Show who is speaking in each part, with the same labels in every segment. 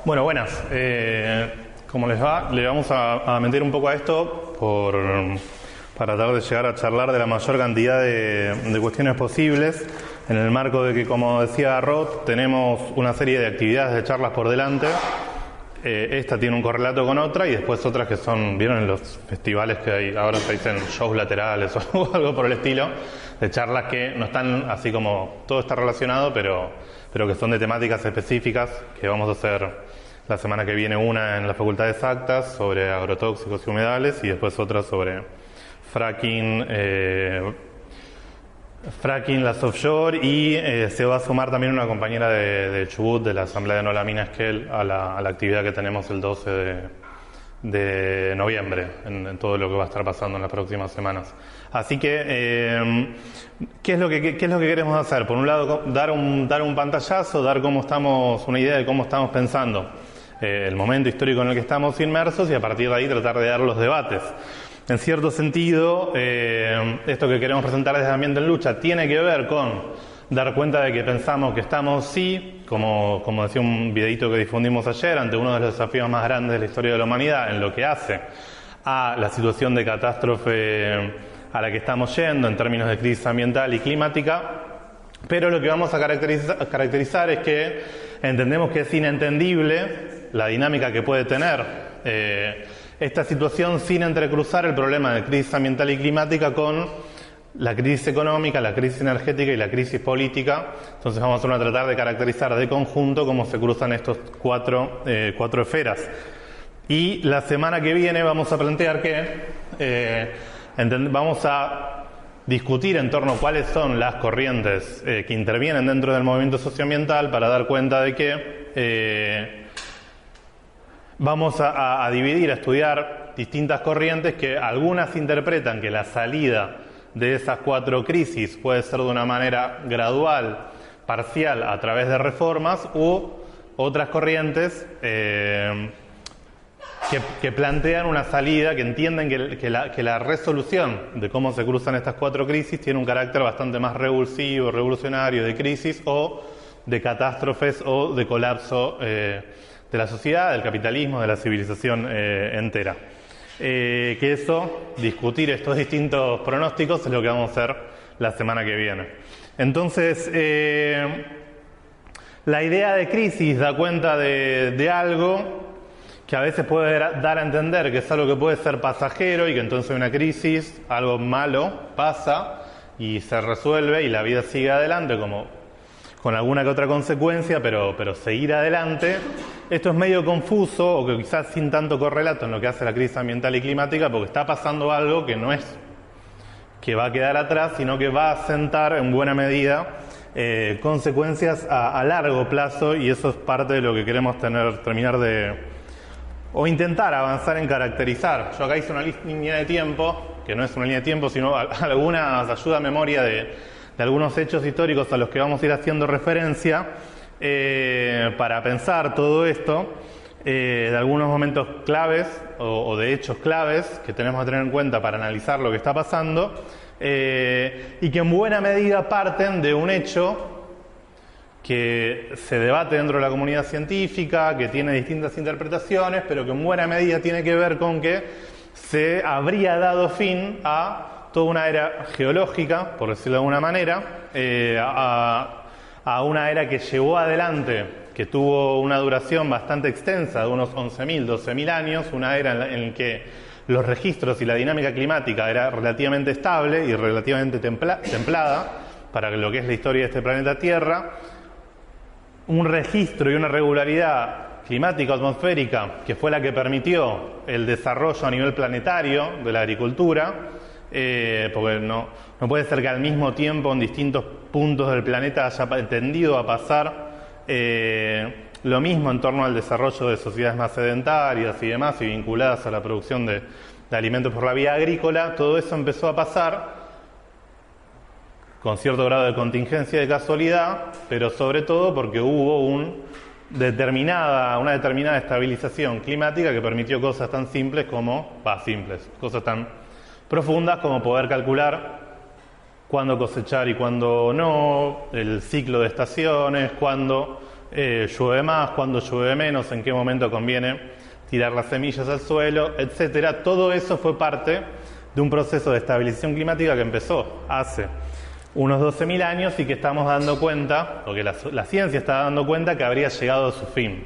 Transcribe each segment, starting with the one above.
Speaker 1: Bueno, buenas. ¿Cómo les va? Le vamos a meter un poco a esto para tratar de llegar a charlar de la mayor cantidad de cuestiones posibles, en el marco de que, como decía Rod, tenemos una serie de actividades de charlas por delante. Esta tiene un correlato con otra y después otras que son, ¿vieron en los festivales que hay? Ahora se dicen shows laterales o algo por el estilo, de charlas que no están así como todo está relacionado, pero que son de temáticas específicas, que vamos a hacer la semana que viene una en la Facultad de Exactas sobre agrotóxicos y humedales y después otra sobre fracking, las offshore y se va a sumar también una compañera de Chubut de la Asamblea de Nolamina Esquel a la actividad que tenemos el 12 de noviembre en todo lo que va a estar pasando en las próximas semanas. Así que, ¿qué es lo que queremos hacer? Por un lado, dar un pantallazo, dar una idea de cómo estamos pensando el momento histórico en el que estamos inmersos y a partir de ahí tratar de dar los debates. En cierto sentido, esto que queremos presentar desde Ambiente en Lucha tiene que ver con dar cuenta de que pensamos que estamos, sí, como decía un videito que difundimos ayer, ante uno de los desafíos más grandes de la historia de la humanidad en lo que hace a la situación de catástrofe a la que estamos yendo en términos de crisis ambiental y climática, pero lo que vamos a caracterizar es que entendemos que es inentendible la dinámica que puede tener esta situación sin entrecruzar el problema de crisis ambiental y climática con la crisis económica, la crisis energética y la crisis política. Entonces vamos a tratar de caracterizar de conjunto cómo se cruzan estos cuatro esferas. Y la semana que viene vamos a plantear que vamos a discutir en torno a cuáles son las corrientes que intervienen dentro del movimiento socioambiental para dar cuenta de que vamos a dividir, a estudiar distintas corrientes que algunas interpretan que la salida de esas cuatro crisis puede ser de una manera gradual, parcial, a través de reformas, u otras corrientes que plantean una salida, que entienden que la resolución de cómo se cruzan estas cuatro crisis tiene un carácter bastante más revulsivo, revolucionario, de crisis o de catástrofes o de colapso de la sociedad, del capitalismo, de la civilización entera. Que discutir estos distintos pronósticos es lo que vamos a hacer la semana que viene. Entonces, la idea de crisis da cuenta de algo que a veces puede dar a entender que es algo que puede ser pasajero y que entonces una crisis, algo malo, pasa y se resuelve y la vida sigue adelante como con alguna que otra consecuencia, pero seguir adelante. Esto es medio confuso o que quizás sin tanto correlato en lo que hace la crisis ambiental y climática, porque está pasando algo que no es que va a quedar atrás, sino que va a sentar en buena medida consecuencias a largo plazo, y eso es parte de lo que queremos terminar o intentar avanzar en caracterizar. Yo acá hice una línea de tiempo, que no es una línea de tiempo, sino algunas ayuda a memoria de algunos hechos históricos a los que vamos a ir haciendo referencia para pensar todo esto, de algunos momentos claves o de hechos claves que tenemos que tener en cuenta para analizar lo que está pasando, y que en buena medida parten de un hecho que se debate dentro de la comunidad científica, que tiene distintas interpretaciones, pero que en buena medida tiene que ver con que se habría dado fin a toda una era geológica, por decirlo de alguna manera, a una era que llevó adelante, que tuvo una duración bastante extensa, de unos 11.000, 12.000 años, una era en la que los registros y la dinámica climática era relativamente estable y relativamente templada para lo que es la historia de este planeta Tierra, un registro y una regularidad climática atmosférica que fue la que permitió el desarrollo a nivel planetario de la agricultura, porque no puede ser que al mismo tiempo en distintos puntos del planeta haya tendido a pasar lo mismo en torno al desarrollo de sociedades más sedentarias y demás y vinculadas a la producción de alimentos por la vía agrícola. Todo eso empezó a pasar con cierto grado de contingencia y de casualidad, pero sobre todo porque hubo una determinada estabilización climática que permitió cosas tan simples cosas tan profundas como poder calcular cuándo cosechar y cuándo no, el ciclo de estaciones, cuándo llueve más, cuándo llueve menos, en qué momento conviene tirar las semillas al suelo, etcétera. Todo eso fue parte de un proceso de estabilización climática que empezó hace unos 12.000 años y que estamos dando cuenta, o que la ciencia está dando cuenta que habría llegado a su fin.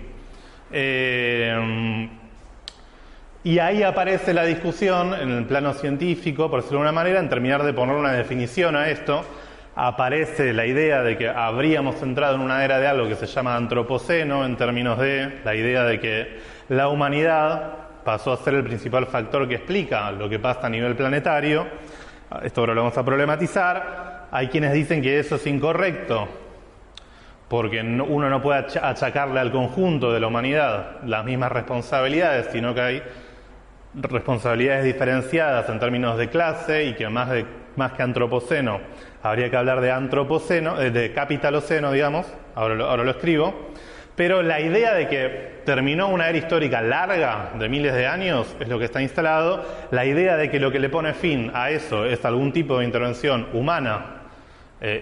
Speaker 1: Y ahí aparece la discusión en el plano científico, por decirlo de una manera, en terminar de poner una definición a esto. Aparece la idea de que habríamos entrado en una era de algo que se llama antropoceno, en términos de la idea de que la humanidad pasó a ser el principal factor que explica lo que pasa a nivel planetario. Esto ahora lo vamos a problematizar. Hay quienes dicen que eso es incorrecto, porque uno no puede achacarle al conjunto de la humanidad las mismas responsabilidades, sino que hay responsabilidades diferenciadas en términos de clase y que más que antropoceno habría que hablar de antropoceno, de capitaloceno, digamos, ahora lo escribo, pero la idea de que terminó una era histórica larga de miles de años es lo que está instalado. La idea de que lo que le pone fin a eso es algún tipo de intervención humana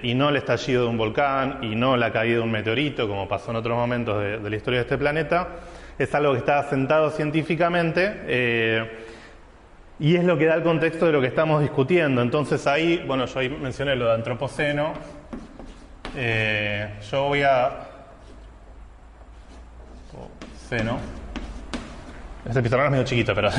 Speaker 1: y no el estallido de un volcán y no la caída de un meteorito, como pasó en otros momentos de la historia de este planeta, es algo que está asentado científicamente y es lo que da el contexto de lo que estamos discutiendo. Entonces ahí, bueno, yo ahí mencioné lo de antropoceno. Yo voy a... Seno. Este pizarrón es medio chiquito, pero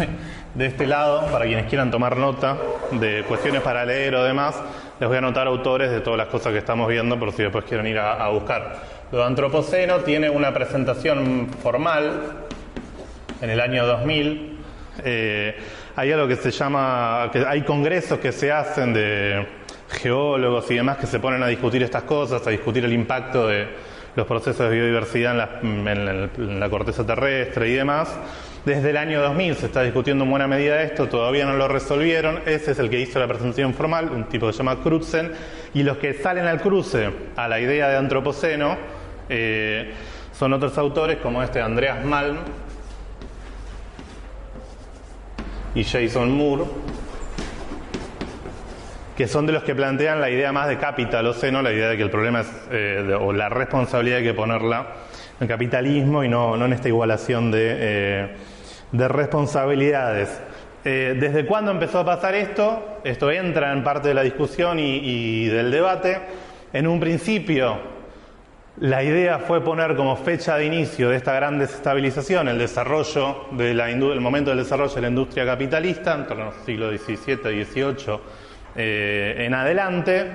Speaker 1: de este lado, para quienes quieran tomar nota de cuestiones para leer o demás, les voy a anotar autores de todas las cosas que estamos viendo, por si después quieren ir a buscar. Lo de antropoceno tiene una presentación formal en el año 2000. Hay algo que se llama, que hay congresos que se hacen de geólogos y demás que se ponen a discutir estas cosas, a discutir el impacto de los procesos de biodiversidad en la corteza terrestre y demás. Desde el año 2000 se está discutiendo en buena medida esto, todavía no lo resolvieron. Ese es el que hizo la presentación formal, un tipo que se llama Crutzen, y los que salen al cruce a la idea de antropoceno son otros autores como Andreas Malm y Jason Moore, que son de los que plantean la idea más de capitaloceno, la idea de que el problema es, o la responsabilidad hay que ponerla en capitalismo y no en esta igualación de responsabilidades. ¿Desde cuándo empezó a pasar esto? Esto entra en parte de la discusión y del debate. En un principio, la idea fue poner como fecha de inicio de esta gran desestabilización el desarrollo el momento del desarrollo de la industria capitalista, entre los siglos XVII y XVIII en adelante,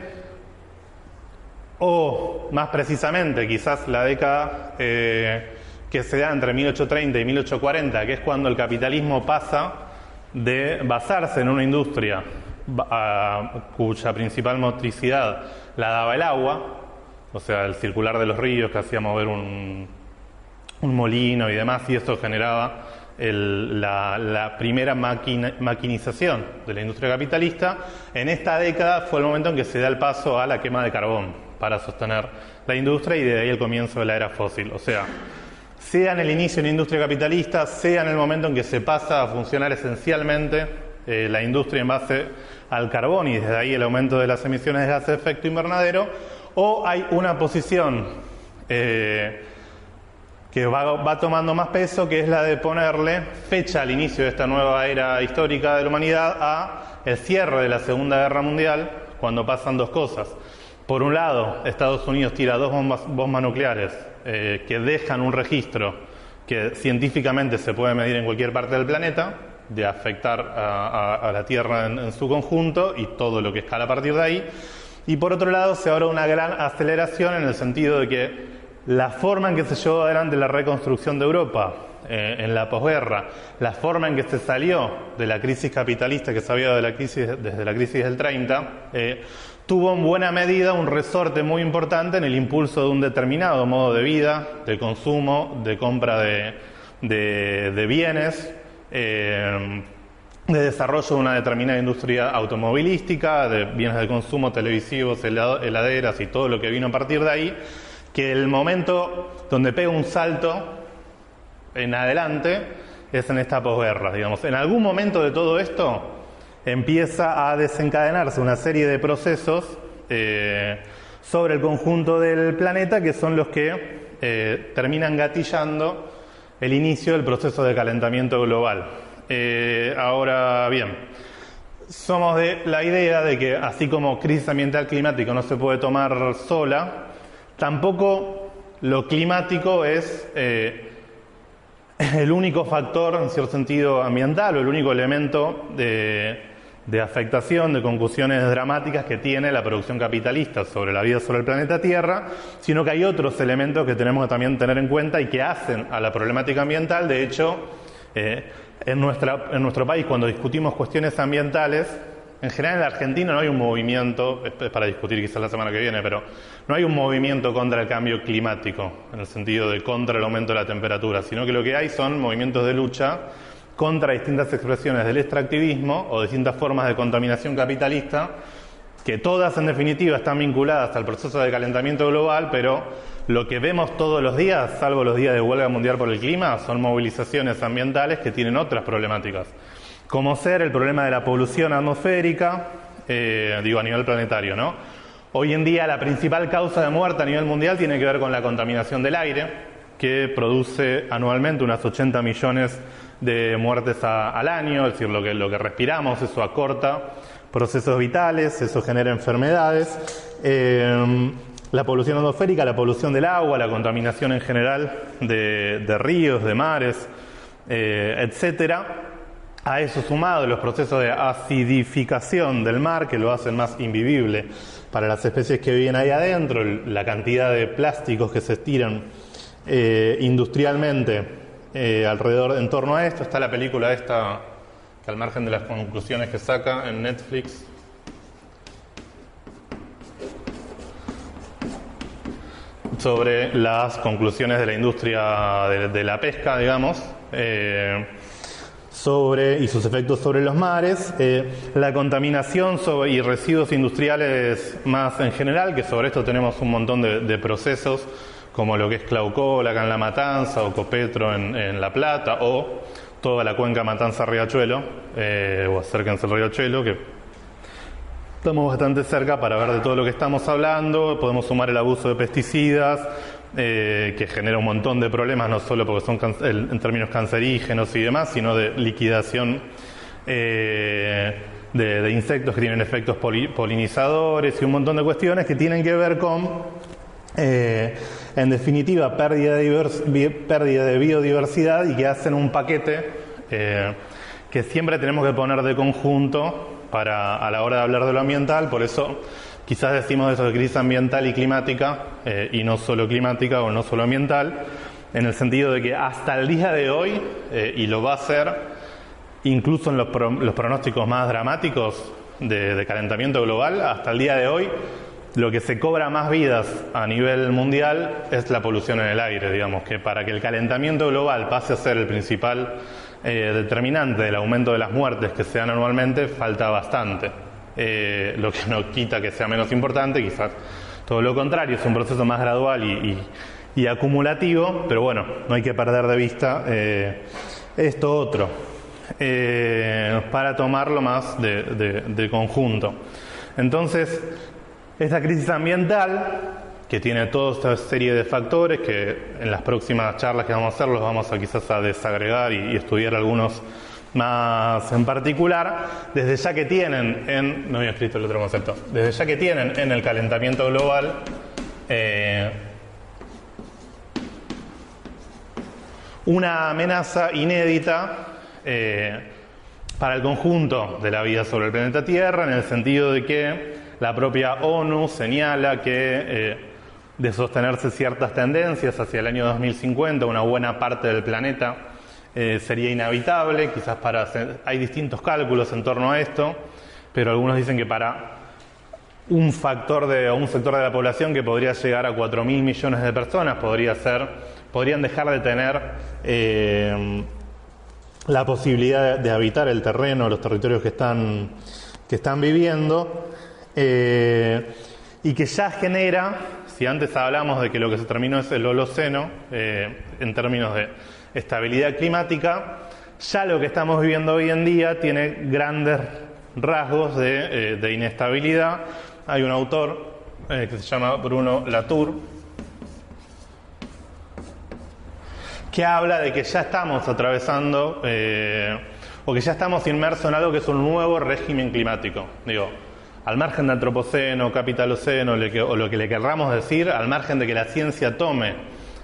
Speaker 1: o más precisamente quizás la década que se da entre 1830 y 1840, que es cuando el capitalismo pasa de basarse en una industria cuya principal motricidad la daba el agua, o sea, el circular de los ríos que hacía mover un molino y demás, y esto generaba la primera maquinización de la industria capitalista. En esta década fue el momento en que se da el paso a la quema de carbón para sostener la industria y de ahí el comienzo de la era fósil. O sea en el inicio de la industria capitalista, sea en el momento en que se pasa a funcionar esencialmente la industria en base al carbón y desde ahí el aumento de las emisiones de gases de efecto invernadero, o hay una posición que va tomando más peso, que es la de ponerle fecha al inicio de esta nueva era histórica de la humanidad a el cierre de la Segunda Guerra Mundial, cuando pasan dos cosas. Por un lado, Estados Unidos tira dos bombas nucleares que dejan un registro que científicamente se puede medir en cualquier parte del planeta, de afectar a la Tierra en su conjunto y todo lo que escala a partir de ahí. Y por otro lado, se abre una gran aceleración en el sentido de que la forma en que se llevó adelante la reconstrucción de Europa en la posguerra, la forma en que se salió de la crisis capitalista que se había dado desde la crisis del 30, tuvo en buena medida un resorte muy importante en el impulso de un determinado modo de vida, de consumo, de compra de bienes, de desarrollo de una determinada industria automovilística, de bienes de consumo, televisivos, heladeras y todo lo que vino a partir de ahí, que el momento donde pega un salto en adelante es en esta posguerra, digamos. En algún momento de todo esto empieza a desencadenarse una serie de procesos sobre el conjunto del planeta que son los que terminan gatillando el inicio del proceso de calentamiento global. Ahora bien, somos de la idea de que así como crisis ambiental climática no se puede tomar sola, tampoco lo climático es el único factor, en cierto sentido, ambiental o el único elemento de afectación, de conclusiones dramáticas que tiene la producción capitalista sobre la vida sobre el planeta Tierra, sino que hay otros elementos que tenemos que también tener en cuenta y que hacen a la problemática ambiental. De hecho, en nuestro país, cuando discutimos cuestiones ambientales, en general en la Argentina no hay un movimiento, es para discutir quizás la semana que viene, pero no hay un movimiento contra el cambio climático, en el sentido de contra el aumento de la temperatura, sino que lo que hay son movimientos de lucha contra distintas expresiones del extractivismo o distintas formas de contaminación capitalista, que todas en definitiva están vinculadas al proceso de calentamiento global, pero lo que vemos todos los días, salvo los días de huelga mundial por el clima, son movilizaciones ambientales que tienen otras problemáticas, como ser el problema de la polución atmosférica, a nivel planetario, ¿no? Hoy en día la principal causa de muerte a nivel mundial tiene que ver con la contaminación del aire, que produce anualmente unas 80 millones de muertes al año, es decir, lo que respiramos, eso acorta procesos vitales, eso genera enfermedades. La polución atmosférica, la polución del agua, la contaminación en general de ríos, de mares, etcétera. A eso sumado los procesos de acidificación del mar, que lo hacen más invivible para las especies que viven ahí adentro, la cantidad de plásticos que se estiran industrialmente alrededor, en torno a esto. Está la película esta, que al margen de las conclusiones que saca en Netflix, sobre las conclusiones de la industria de la pesca, digamos, y sus efectos sobre los mares, la contaminación y residuos industriales más en general, que sobre esto tenemos un montón de procesos, como lo que es Claucol acá en La Matanza, o Copetro en La Plata, o toda la cuenca Matanza-Riachuelo, o acérquense al Riachuelo, que estamos bastante cerca para ver de todo lo que estamos hablando. Podemos sumar el abuso de pesticidas, que genera un montón de problemas, no solo porque son en términos cancerígenos y demás, sino de liquidación de insectos que tienen efectos polinizadores y un montón de cuestiones que tienen que ver con, en definitiva, pérdida de biodiversidad, y que hacen un paquete que siempre tenemos que poner de conjunto a la hora de hablar de lo ambiental. Por eso quizás decimos eso de crisis ambiental y climática, y no solo climática o no solo ambiental, en el sentido de que hasta el día de hoy, y lo va a ser incluso en los pronósticos más dramáticos de calentamiento global, hasta el día de hoy, lo que se cobra más vidas a nivel mundial es la polución en el aire. Digamos que para que el calentamiento global pase a ser el principal determinante del aumento de las muertes que se dan anualmente, falta bastante. Lo que no quita que sea menos importante, quizás todo lo contrario, es un proceso más gradual y acumulativo, pero bueno, no hay que perder de vista esto otro, para tomarlo más de conjunto. Entonces, esta crisis ambiental, que tiene toda esta serie de factores que en las próximas charlas que vamos a hacer los vamos a quizás a desagregar y estudiar algunos más en particular, desde ya que tienen no había escrito el otro concepto, desde ya que tienen en el calentamiento global una amenaza inédita para el conjunto de la vida sobre el planeta Tierra, en el sentido de que la propia ONU señala que de sostenerse ciertas tendencias hacia el año 2050, una buena parte del planeta sería inhabitable. Quizás hay distintos cálculos en torno a esto, pero algunos dicen que para un sector de la población que podría llegar a 4.000 millones de personas podrían dejar de tener la posibilidad de habitar el terreno, los territorios que están viviendo, y que ya genera, si antes hablamos de que lo que se terminó es el Holoceno, en términos de estabilidad climática, ya lo que estamos viviendo hoy en día tiene grandes rasgos de inestabilidad. Hay un autor que se llama Bruno Latour, que habla de que ya estamos atravesando o que ya estamos inmersos en algo que es un nuevo régimen climático. Digo, al margen de antropoceno, capitaloceno, o lo que le querramos decir, al margen de que la ciencia tome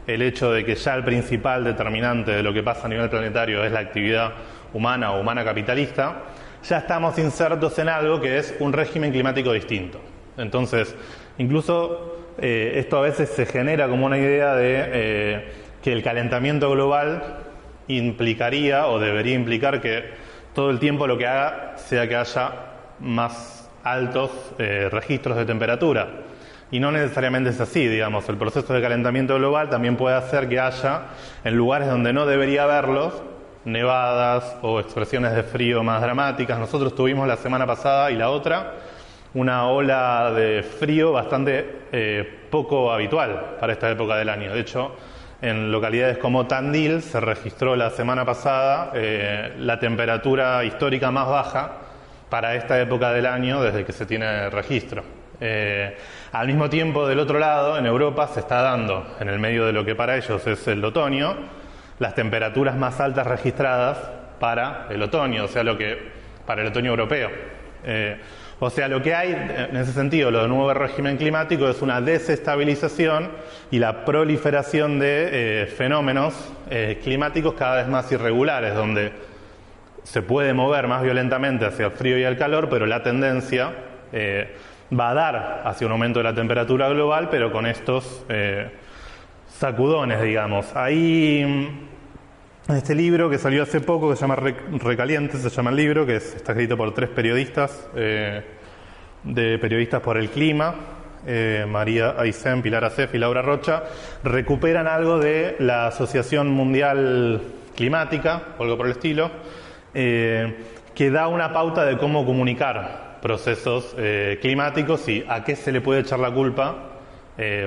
Speaker 1: el hecho de que ya el principal determinante de lo que pasa a nivel planetario es la actividad humana o humana capitalista, ya estamos insertos en algo que es un régimen climático distinto. Entonces, incluso esto a veces se genera como una idea de que el calentamiento global implicaría o debería implicar que todo el tiempo lo que haga sea que haya más altos registros de temperatura. Y no necesariamente es así, digamos. El proceso de calentamiento global también puede hacer que haya, en lugares donde no debería haberlos, nevadas o expresiones de frío más dramáticas. Nosotros tuvimos la semana pasada y la otra una ola de frío bastante poco habitual para esta época del año. De hecho, en localidades como Tandil se registró la semana pasada la temperatura histórica más baja para esta época del año desde que se tiene registro. Al mismo tiempo, del otro lado, en Europa se está dando, en el medio de lo que para ellos es el otoño, las temperaturas más altas registradas para el otoño, o sea, para el otoño europeo. O sea, lo que hay, en ese sentido, lo del nuevo régimen climático es una desestabilización y la proliferación de fenómenos climáticos cada vez más irregulares, donde se puede mover más violentamente hacia el frío y el calor, pero la tendencia va a dar hacia un aumento de la temperatura global, pero con estos sacudones, digamos. Ahí, en este libro que salió hace poco, que se llama Recaliente, se llama el libro, que está escrito por 3 periodistas, de Periodistas por el Clima, María Aysén, Pilar Acef y Laura Rocha, recuperan algo de la Asociación Mundial Climática, o algo por el estilo, que da una pauta de cómo comunicar procesos climáticos y a qué se le puede echar la culpa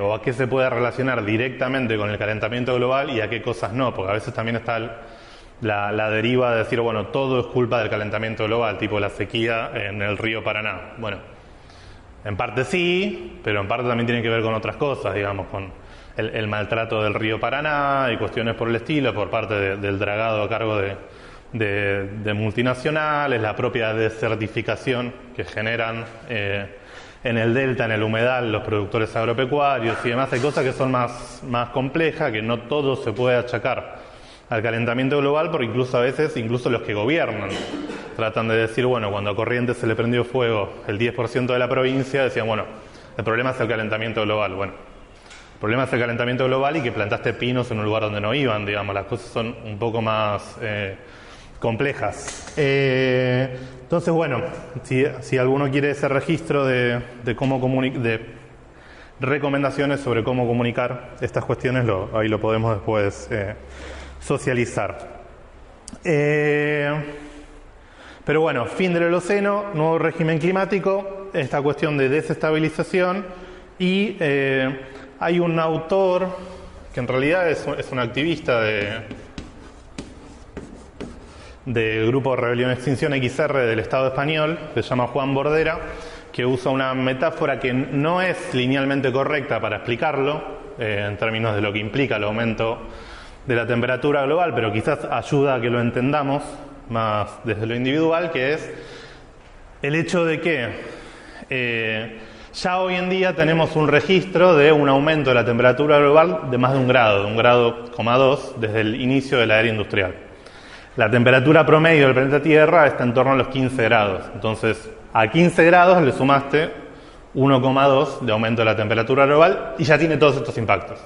Speaker 1: o a qué se puede relacionar directamente con el calentamiento global y a qué cosas no, porque a veces también está la deriva de decir, bueno, todo es culpa del calentamiento global, tipo la sequía en el río Paraná. Bueno, en parte sí, pero en parte también tiene que ver con otras cosas, digamos, con el maltrato del río Paraná y cuestiones por el estilo, por parte del dragado a cargo de multinacionales, la propia desertificación que generan en el delta, en el humedal, los productores agropecuarios y demás. Hay cosas que son más complejas, que no todo se puede achacar al calentamiento global, porque incluso a veces, incluso los que gobiernan tratan de decir, bueno, cuando a Corrientes se le prendió fuego el 10% de la provincia, decían, bueno, el problema es el calentamiento global. Bueno, el problema es el calentamiento global y que plantaste pinos en un lugar donde no iban, digamos, las cosas son un poco más complejas. Entonces, bueno, si alguno quiere ese registro de cómo de recomendaciones sobre cómo comunicar estas cuestiones, ahí lo podemos después socializar. Pero bueno, fin del Holoceno, nuevo régimen climático, esta cuestión de desestabilización y hay un autor que en realidad es un activista del grupo Rebelión Extinción XR del Estado español, que se llama Juan Bordera, que usa una metáfora que no es linealmente correcta para explicarlo, en términos de lo que implica el aumento de la temperatura global, pero quizás ayuda a que lo entendamos más desde lo individual, que es el hecho de que ya hoy en día tenemos un registro de un aumento de la temperatura global de más de 1 grado, de 1,2 grados desde el inicio de la era industrial. La temperatura promedio del planeta Tierra está en torno a los 15 grados. Entonces, a 15 grados le sumaste 1,2 de aumento de la temperatura global y ya tiene todos estos impactos.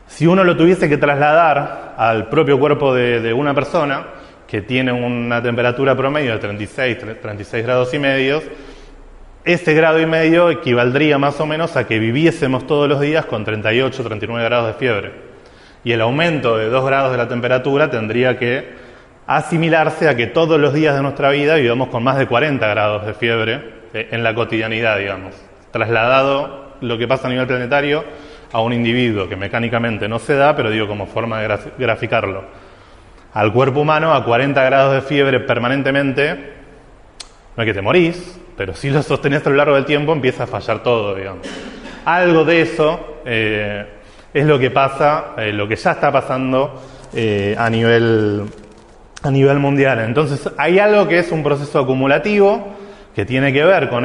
Speaker 1: Si uno lo tuviese que trasladar al propio cuerpo de una persona que tiene una temperatura promedio de 36 grados y medio, ese grado y medio equivaldría más o menos a que viviésemos todos los días con 38, 39 grados de fiebre. Y el aumento de 2 grados de la temperatura tendría que asimilarse a que todos los días de nuestra vida vivamos con más de 40 grados de fiebre en la cotidianidad, digamos. Trasladado lo que pasa a nivel planetario a un individuo, que mecánicamente no se da, pero digo como forma de graficarlo. Al cuerpo humano, a 40 grados de fiebre permanentemente, no es que te morís, pero si lo sostenés a lo largo del tiempo empieza a fallar todo, digamos. Algo de eso es lo que pasa, lo que ya está pasando a nivel mundial. Entonces hay algo que es un proceso acumulativo que tiene que ver con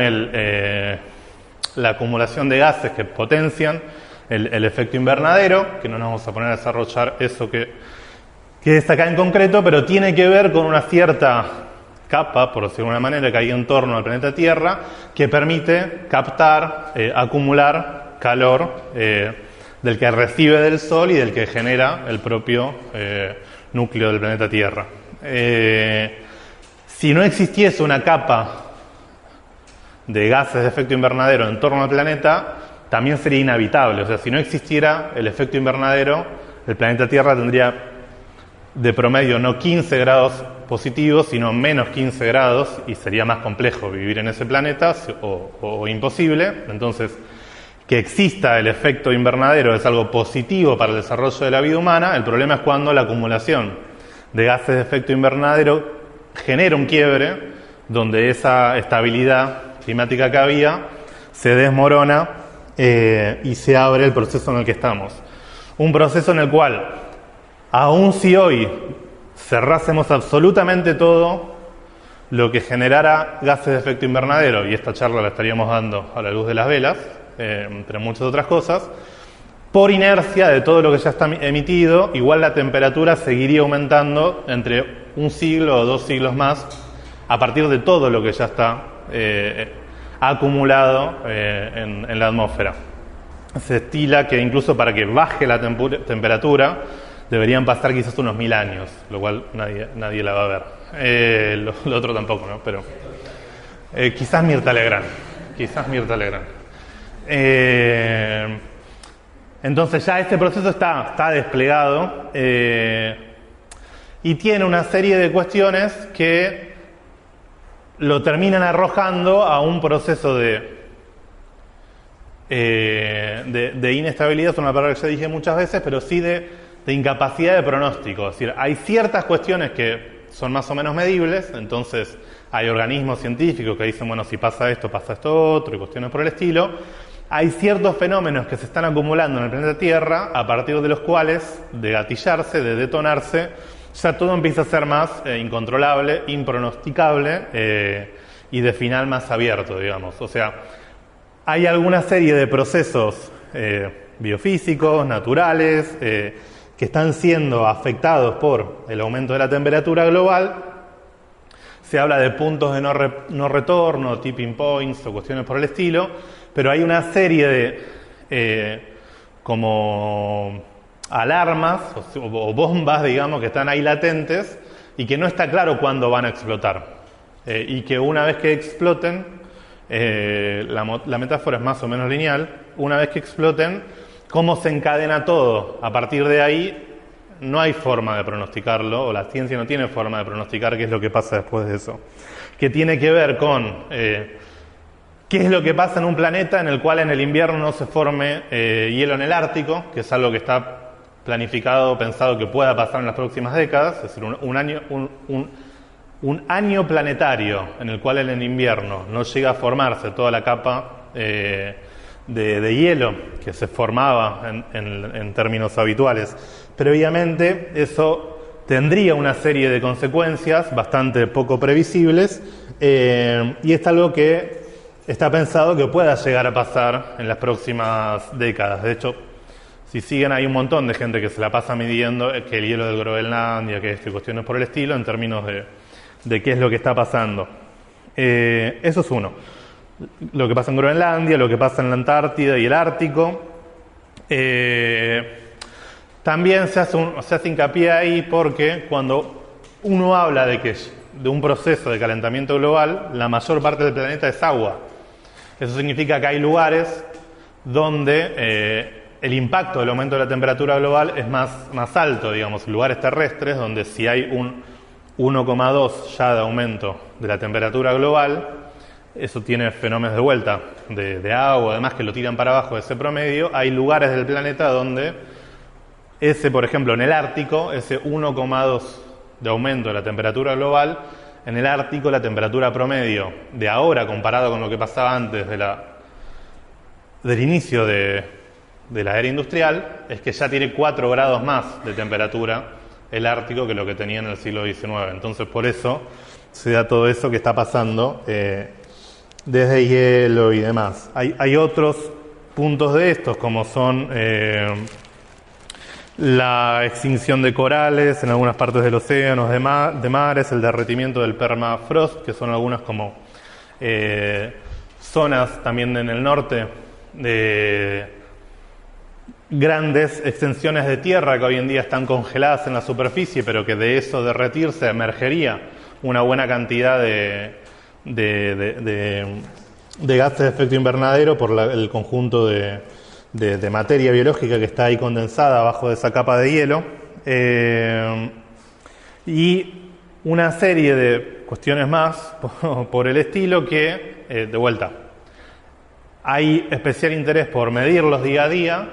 Speaker 1: la acumulación de gases que potencian el efecto invernadero, que no nos vamos a poner a desarrollar eso que es acá en concreto, pero tiene que ver con una cierta capa, por decirlo de una manera, que hay en torno al planeta Tierra, que permite captar, acumular calor del que recibe del Sol y del que genera el propio núcleo del planeta Tierra. Si no existiese una capa de gases de efecto invernadero en torno al planeta, también sería inhabitable. O sea, si no existiera el efecto invernadero, el planeta Tierra tendría de promedio no 15 grados positivos, sino menos 15 grados, y sería más complejo vivir en ese planeta o imposible. Entonces, que exista el efecto invernadero es algo positivo para el desarrollo de la vida humana. El problema es cuando la acumulación de gases de efecto invernadero genera un quiebre donde esa estabilidad climática que había se desmorona y se abre el proceso en el que estamos. Un proceso en el cual, aun si hoy cerrásemos absolutamente todo lo que generara gases de efecto invernadero, y esta charla la estaríamos dando a la luz de las velas, entre muchas otras cosas, por inercia de todo lo que ya está emitido, igual la temperatura seguiría aumentando entre un siglo o 2 siglos más a partir de todo lo que ya está acumulado en la atmósfera. Se estila que incluso para que baje la temperatura deberían pasar quizás unos 1000 años, lo cual nadie la va a ver. Lo otro tampoco, ¿no? Pero quizás Mirta Legrand. Entonces ya este proceso está desplegado y tiene una serie de cuestiones que lo terminan arrojando a un proceso de inestabilidad, es una palabra que ya dije muchas veces, pero sí de incapacidad de pronóstico. Es decir, hay ciertas cuestiones que son más o menos medibles, entonces hay organismos científicos que dicen, bueno, si pasa esto otro, y cuestiones por el estilo. Hay ciertos fenómenos que se están acumulando en el planeta Tierra, a partir de los cuales, de gatillarse, de detonarse, ya todo empieza a ser más incontrolable, impronosticable y de final más abierto, digamos. O sea, hay alguna serie de procesos biofísicos, naturales, que están siendo afectados por el aumento de la temperatura global. Se habla de puntos de no retorno, tipping points o cuestiones por el estilo, pero hay una serie de como alarmas o bombas, digamos, que están ahí latentes y que no está claro cuándo van a explotar. Y que una vez que exploten, la metáfora es más o menos lineal, una vez que exploten, cómo se encadena todo. A partir de ahí no hay forma de pronosticarlo, o la ciencia no tiene forma de pronosticar qué es lo que pasa después de eso. Que tiene que ver con qué es lo que pasa en un planeta en el cual en el invierno no se forme hielo en el Ártico, que es algo que está planificado, pensado que pueda pasar en las próximas décadas, es decir, un año planetario en el cual en el invierno no llega a formarse toda la capa de hielo que se formaba en términos habituales previamente. Eso tendría una serie de consecuencias bastante poco previsibles y es algo que está pensado que pueda llegar a pasar en las próximas décadas. De hecho, si siguen, hay un montón de gente que se la pasa midiendo que el hielo del Groenlandia, que cuestiones por el estilo, en términos de qué es lo que está pasando. Eso es uno. Lo que pasa en Groenlandia, lo que pasa en la Antártida y el Ártico. También se hace hincapié ahí porque cuando uno habla de un proceso de calentamiento global, la mayor parte del planeta es agua. Eso significa que hay lugares donde el impacto del aumento de la temperatura global es más alto, digamos, lugares terrestres donde si hay un 1,2 ya de aumento de la temperatura global, eso tiene fenómenos de vuelta de agua, además que lo tiran para abajo de ese promedio. Hay lugares del planeta donde por ejemplo, en el Ártico, ese 1,2 de aumento de la temperatura global, en el Ártico la temperatura promedio de ahora comparado con lo que pasaba antes del inicio de de la era industrial es que ya tiene 4 grados más de temperatura el Ártico que lo que tenía en el siglo XIX. Entonces, por eso se da todo eso que está pasando desde hielo y demás. Hay otros puntos de estos, como son la extinción de corales en algunas partes del océano, de mares, el derretimiento del permafrost, que son algunas como zonas también en el norte de grandes extensiones de tierra que hoy en día están congeladas en la superficie, pero que de eso derretirse emergería una buena cantidad de gases de efecto invernadero por el conjunto de materia biológica que está ahí condensada abajo de esa capa de hielo, y una serie de cuestiones más por el estilo que, de vuelta, hay especial interés por medirlos día a día.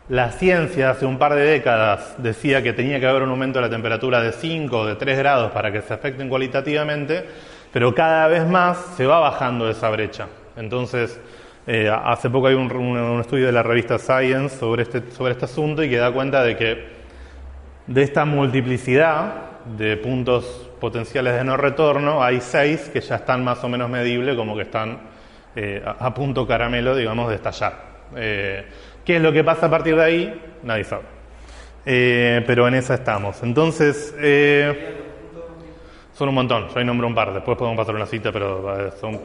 Speaker 1: La ciencia hace un par de décadas decía que tenía que haber un aumento de la temperatura de 5 o de 3 grados para que se afecten cualitativamente, pero cada vez más se va bajando esa brecha. Entonces, hace poco hay un estudio de la revista Science sobre este asunto y que da cuenta de que de esta multiplicidad de puntos potenciales de no retorno, hay 6 que ya están más o menos medibles, como que están a punto caramelo, digamos, de estallar. ¿Qué es lo que pasa a partir de ahí? Nadie sabe. Pero en esa estamos. Entonces, son un montón. Yo ahí nombro un par. Después podemos pasar una cita, pero son...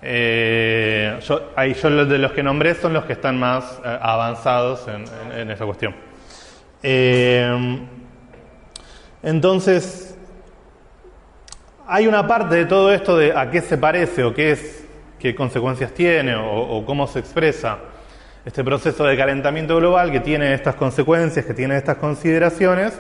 Speaker 1: yo de los que nombré son los que están más avanzados en esa cuestión. Entonces, hay una parte de todo esto de a qué se parece o qué consecuencias tiene o cómo se expresa este proceso de calentamiento global, que tiene estas consecuencias, que tiene estas consideraciones,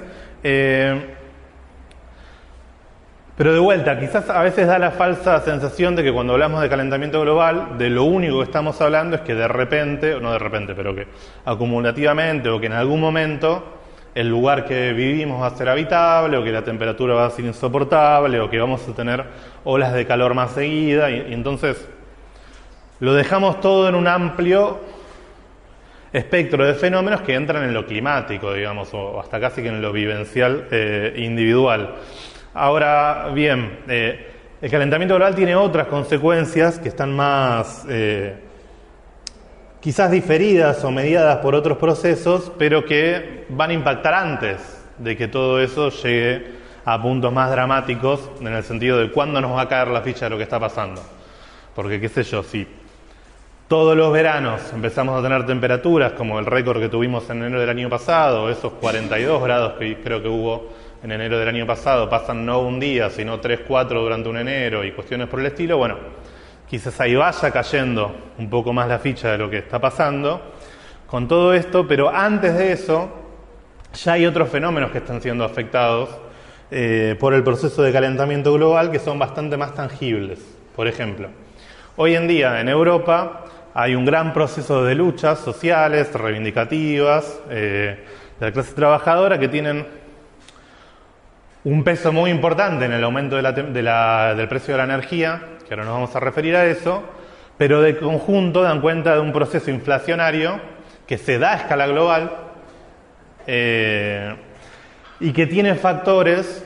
Speaker 1: pero de vuelta, quizás a veces da la falsa sensación de que cuando hablamos de calentamiento global, de lo único que estamos hablando es que de repente, o no de repente, pero que acumulativamente o que en algún momento el lugar que vivimos va a ser habitable, o que la temperatura va a ser insoportable, o que vamos a tener olas de calor más seguidas, y entonces lo dejamos todo en un amplio espectro de fenómenos que entran en lo climático, digamos, o hasta casi que en lo vivencial individual. Ahora bien, el calentamiento global tiene otras consecuencias que están más quizás diferidas o mediadas por otros procesos, pero que van a impactar antes de que todo eso llegue a puntos más dramáticos, en el sentido de cuándo nos va a caer la ficha de lo que está pasando. Porque, qué sé yo, si todos los veranos empezamos a tener temperaturas como el récord que tuvimos en enero del año pasado, esos 42 grados que creo que hubo en enero del año pasado, pasan no un día, sino 3, 4 durante un enero y cuestiones por el estilo, bueno, quizás ahí vaya cayendo un poco más la ficha de lo que está pasando con todo esto, pero antes de eso ya hay otros fenómenos que están siendo afectados por el proceso de calentamiento global, que son bastante más tangibles. Por ejemplo, hoy en día en Europa hay un gran proceso de luchas sociales, reivindicativas, de la clase trabajadora, que tienen un peso muy importante en el aumento del precio de la energía, que ahora nos vamos a referir a eso, pero de conjunto dan cuenta de un proceso inflacionario que se da a escala global y que tiene factores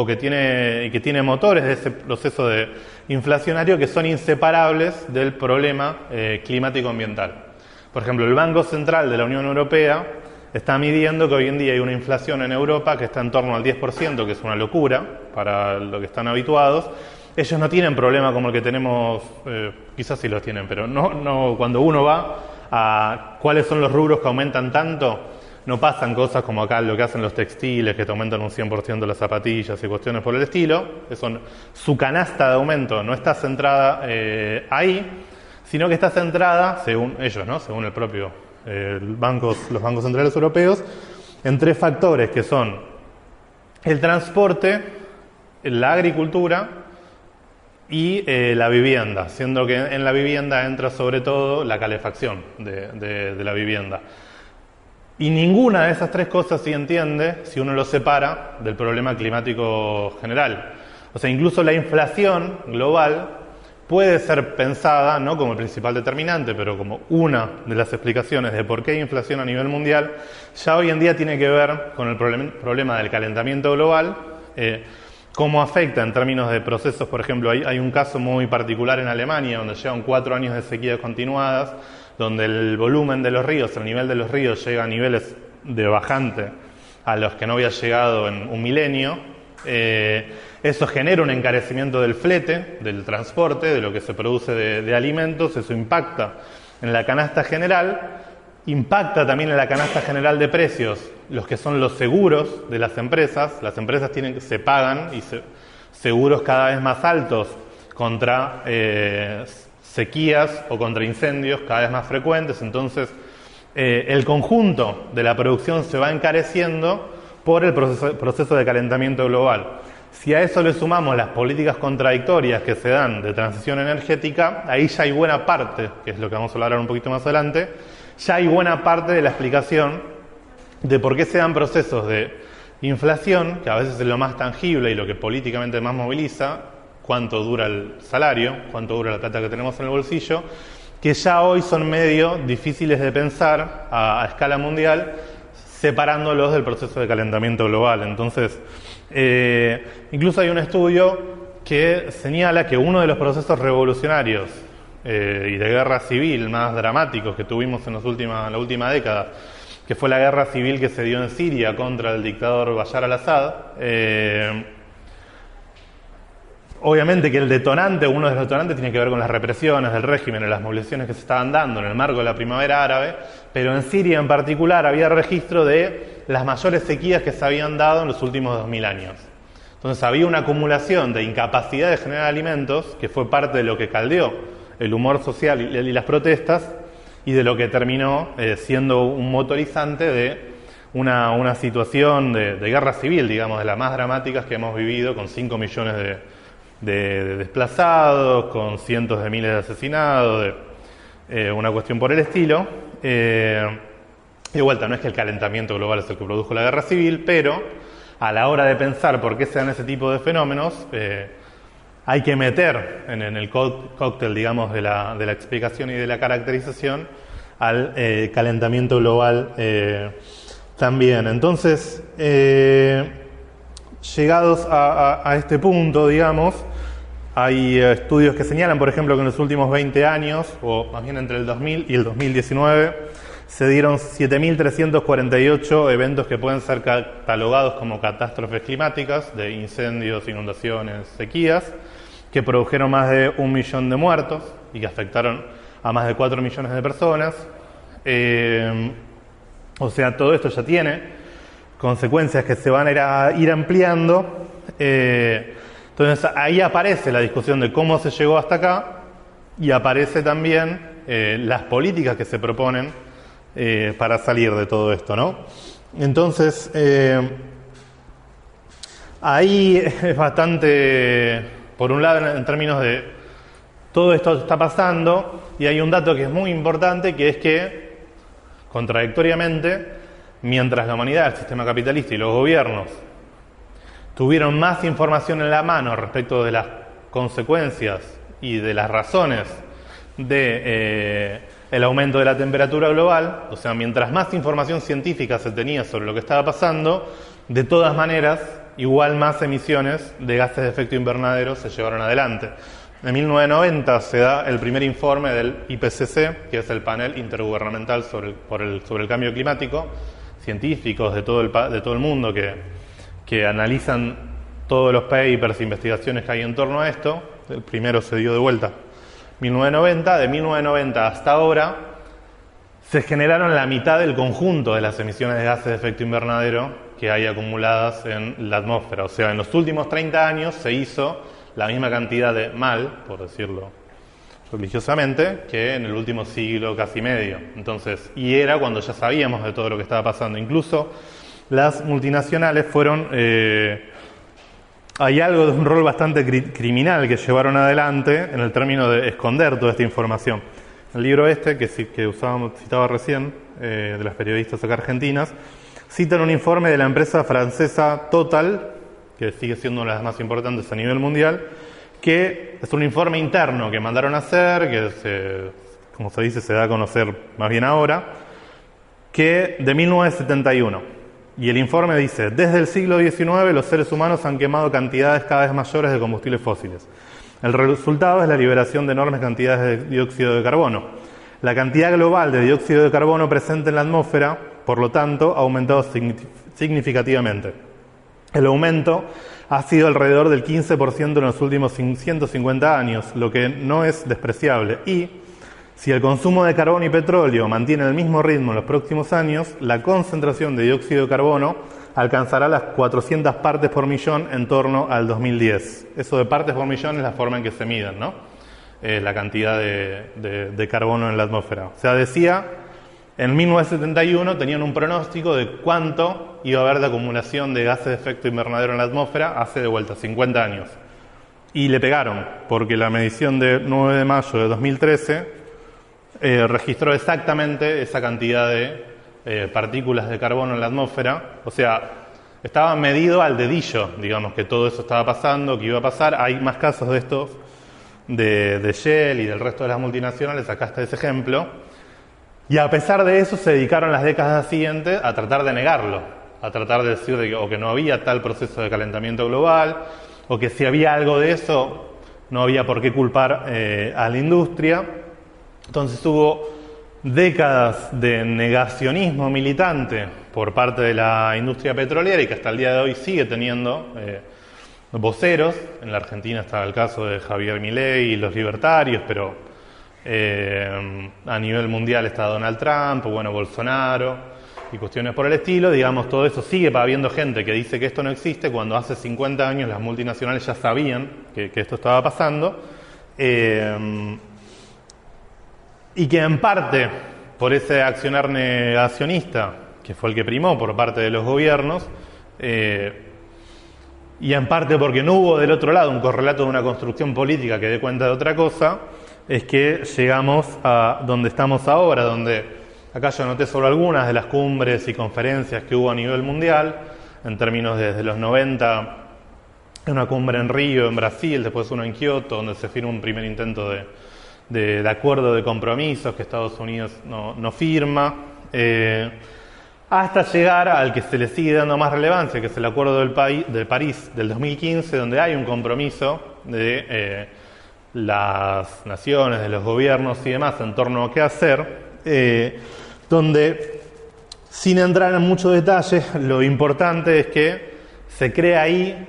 Speaker 1: que tiene motores de ese proceso inflacionario que son inseparables del problema climático ambiental. Por ejemplo, el Banco Central de la Unión Europea está midiendo que hoy en día hay una inflación en Europa que está en torno al 10%, que es una locura para lo que están habituados. Ellos no tienen problema como el que tenemos, quizás sí los tienen, pero no cuando uno va a cuáles son los rubros que aumentan tanto, no pasan cosas como acá lo que hacen los textiles, que te aumentan un 100% las zapatillas y cuestiones por el estilo. Su canasta de aumento no está centrada ahí, sino que está centrada, según ellos, ¿no? Según el propio los bancos centrales europeos, en 3 factores, que son el transporte, la agricultura y la vivienda, siendo que en la vivienda entra sobre todo la calefacción de la vivienda. Y ninguna de esas 3 cosas se entiende si uno lo separa del problema climático general. O sea, incluso la inflación global puede ser pensada, no como el principal determinante, pero como una de las explicaciones de por qué hay inflación a nivel mundial, ya hoy en día tiene que ver con el problema del calentamiento global, cómo afecta en términos de procesos. Por ejemplo, hay un caso muy particular en Alemania, donde llevan 4 años de sequías continuadas, donde el volumen de los ríos, el nivel de los ríos llega a niveles de bajante a los que no había llegado en un milenio. Eso genera un encarecimiento del flete, del transporte, de lo que se produce de alimentos. Eso impacta en la canasta general, impacta también en la canasta general de precios, los que son los seguros de las empresas. Las empresas se pagan seguros cada vez más altos contra sequías o contra incendios cada vez más frecuentes. Entonces, el conjunto de la producción se va encareciendo por el proceso de calentamiento global. Si a eso le sumamos las políticas contradictorias que se dan de transición energética, ahí ya hay buena parte, que es lo que vamos a hablar un poquito más adelante, ya hay buena parte de la explicación de por qué se dan procesos de inflación, que a veces es lo más tangible y lo que políticamente más moviliza, cuánto dura el salario, cuánto dura la plata que tenemos en el bolsillo, que ya hoy son medio difíciles de pensar a escala mundial, separándolos del proceso de calentamiento global. Entonces, incluso hay un estudio que señala que uno de los procesos revolucionarios y de guerra civil más dramáticos que tuvimos en la última década, que fue la guerra civil que se dio en Siria contra el dictador Bashar al-Assad, obviamente que uno de los detonantes tiene que ver con las represiones del régimen, en las movilizaciones que se estaban dando en el marco de la primavera árabe, pero en Siria en particular había registro de las mayores sequías que se habían dado en los últimos 2000 años. Entonces había una acumulación de incapacidad de generar alimentos que fue parte de lo que caldeó el humor social y las protestas, y de lo que terminó siendo un motorizante de una situación de guerra civil, digamos, de las más dramáticas que hemos vivido, con 5 millones de desplazados, con cientos de miles de asesinados, una cuestión por el estilo. De vuelta, no es que el calentamiento global es el que produjo la guerra civil, pero a la hora de pensar por qué se dan ese tipo de fenómenos, hay que meter en el cóctel, digamos, de la explicación y de la caracterización al calentamiento global también. Entonces, llegados a este punto, digamos, hay estudios que señalan, por ejemplo, que en los últimos 20 años, o más bien entre el 2000 y el 2019, se dieron 7.348 eventos que pueden ser catalogados como catástrofes climáticas, de incendios, inundaciones, sequías, que produjeron más de 1 millón de muertos y que afectaron a más de 4 millones de personas. O sea, todo esto ya tiene consecuencias que se van a ir ampliando. Entonces ahí aparece la discusión de cómo se llegó hasta acá, y aparece también las políticas que se proponen para salir de todo esto, ¿no? Entonces, ahí es bastante, por un lado, en términos de todo esto está pasando, y hay un dato que es muy importante, que es que, contradictoriamente, mientras la humanidad, el sistema capitalista y los gobiernos tuvieron más información en la mano respecto de las consecuencias y de las razones de el aumento de la temperatura global, o sea, mientras más información científica se tenía sobre lo que estaba pasando, de todas maneras, igual más emisiones de gases de efecto invernadero se llevaron adelante. En 1990 se da el primer informe del IPCC, que es el panel intergubernamental sobre el cambio climático, científicos de todo el mundo que analizan todos los papers e investigaciones que hay en torno a esto. El primero se dio de vuelta 1990. De 1990 hasta ahora se generaron la mitad del conjunto de las emisiones de gases de efecto invernadero que hay acumuladas en la atmósfera. O sea, en los últimos 30 años se hizo la misma cantidad de mal, por decirlo religiosamente, que en el último siglo casi medio. Entonces, y era cuando ya sabíamos de todo lo que estaba pasando. Incluso las multinacionales fueron... hay algo de un rol bastante criminal que llevaron adelante en el término de esconder toda esta información. El libro que citaba recién, de las periodistas acá argentinas, citan un informe de la empresa francesa Total, que sigue siendo una de las más importantes a nivel mundial, que es un informe interno que mandaron a hacer, que como se dice, se da a conocer más bien ahora, que de 1971. Y el informe dice: desde el siglo XIX los seres humanos han quemado cantidades cada vez mayores de combustibles fósiles. El resultado es la liberación de enormes cantidades de dióxido de carbono. La cantidad global de dióxido de carbono presente en la atmósfera, por lo tanto, ha aumentado significativamente. El aumento ha sido alrededor del 15% en los últimos 150 años, lo que no es despreciable. Y si el consumo de carbón y petróleo mantiene el mismo ritmo en los próximos años, la concentración de dióxido de carbono alcanzará las 400 partes por millón en torno al 2010. Eso de partes por millón es la forma en que se miden, ¿no? La cantidad de carbono en la atmósfera. O sea, decía, en 1971 tenían un pronóstico de cuánto iba a haber de acumulación de gases de efecto invernadero en la atmósfera hace de vuelta 50 años. Y le pegaron, porque la medición de 9 de mayo de 2013 registró exactamente esa cantidad de partículas de carbono en la atmósfera. O sea, estaba medido al dedillo, digamos, que todo eso estaba pasando, que iba a pasar. Hay más casos de estos, de Shell y del resto de las multinacionales, acá está ese ejemplo. Y a pesar de eso se dedicaron las décadas siguientes a tratar de negarlo, a tratar de decir o que no había tal proceso de calentamiento global, o que si había algo de eso no había por qué culpar a la industria. Entonces hubo décadas de negacionismo militante por parte de la industria petrolera y que hasta el día de hoy sigue teniendo voceros. En la Argentina está el caso de Javier Milei y los libertarios, pero a nivel mundial está Donald Trump, bueno, Bolsonaro y cuestiones por el estilo. Digamos, todo eso sigue habiendo gente que dice que esto no existe cuando hace 50 años las multinacionales ya sabían que esto estaba pasando. Y que en parte por ese accionar negacionista, que fue el que primó por parte de los gobiernos, y en parte porque no hubo del otro lado un correlato de una construcción política que dé cuenta de otra cosa, es que llegamos a donde estamos ahora, donde acá yo anoté solo algunas de las cumbres y conferencias que hubo a nivel mundial, en términos desde los 90, una cumbre en Río, en Brasil, después una en Kioto, donde se firma un primer intento de acuerdo de compromisos que Estados Unidos no firma, hasta llegar al que se le sigue dando más relevancia, que es el Acuerdo de París del 2015, donde hay un compromiso de las naciones, de los gobiernos y demás en torno a qué hacer, donde, sin entrar en muchos detalles, lo importante es que se crea ahí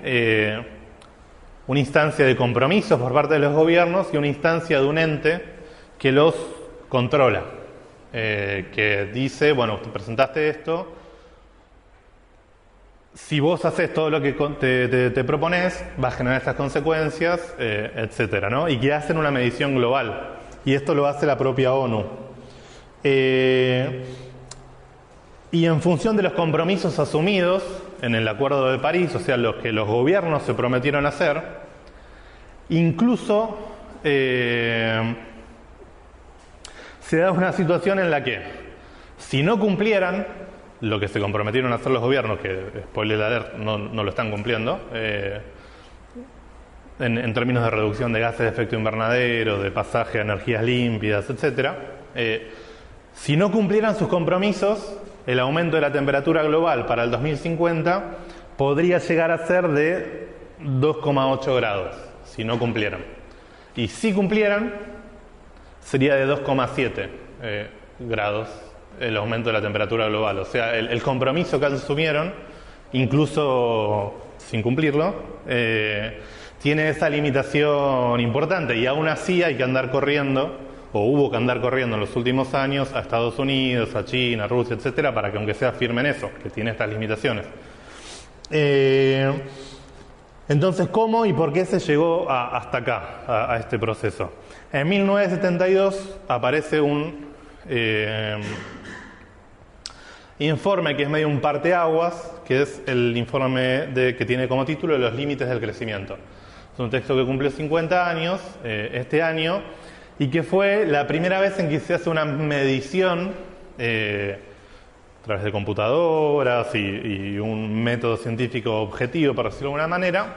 Speaker 1: una instancia de compromisos por parte de los gobiernos y una instancia de un ente que los controla, que dice, bueno, tú presentaste esto, si vos haces todo lo que te propones, va a generar estas consecuencias, etcétera, ¿no? Y que hacen una medición global, y esto lo hace la propia ONU. Y en función de los compromisos asumidos en el Acuerdo de París, o sea, los que los gobiernos se prometieron hacer, incluso se da una situación en la que, si no cumplieran lo que se comprometieron a hacer los gobiernos, que, spoiler alert, no lo están cumpliendo, en términos de reducción de gases de efecto invernadero, de pasaje a energías limpias, etcétera, si no cumplieran sus compromisos, el aumento de la temperatura global para el 2050 podría llegar a ser de 2,8 grados, si no cumplieran. Y si cumplieran, sería de 2,7 grados el aumento de la temperatura global. O sea, el compromiso que asumieron, incluso sin cumplirlo, tiene esa limitación importante, y aún así hay que andar corriendo, o hubo que andar corriendo en los últimos años a Estados Unidos, a China, a Rusia, etcétera, para que aunque sea firmen eso, que tiene estas limitaciones. Entonces, ¿cómo y por qué se llegó hasta acá, a este proceso? En 1972 aparece un informe que es medio un parteaguas, que es el informe que tiene como título Los límites del crecimiento. Es un texto que cumplió 50 años este año, y que fue la primera vez en que se hace una medición a través de computadoras y un método científico objetivo, por decirlo de alguna manera,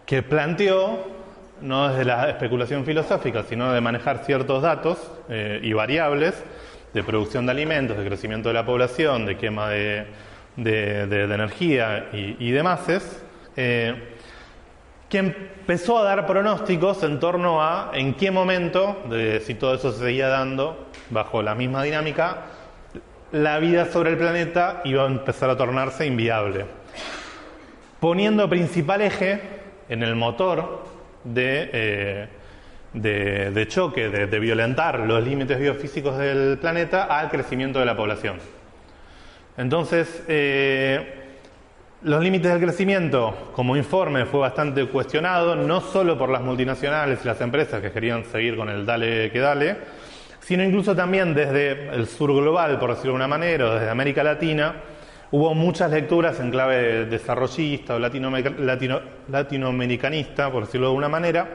Speaker 1: que planteó no desde la especulación filosófica, sino de manejar ciertos datos y variables de producción de alimentos, de crecimiento de la población, de quema de energía y demás, que empezó a dar pronósticos en torno a en qué momento, si todo eso se seguía dando bajo la misma dinámica, la vida sobre el planeta iba a empezar a tornarse inviable, poniendo principal eje en el motor de choque, de violentar los límites biofísicos del planeta al crecimiento de la población. Entonces, los límites del crecimiento, como informe, fue bastante cuestionado, no solo por las multinacionales y las empresas que querían seguir con el dale que dale, sino incluso también desde el sur global, por decirlo de una manera, o desde América Latina. Hubo muchas lecturas en clave desarrollista o latinoamericanista, por decirlo de alguna manera,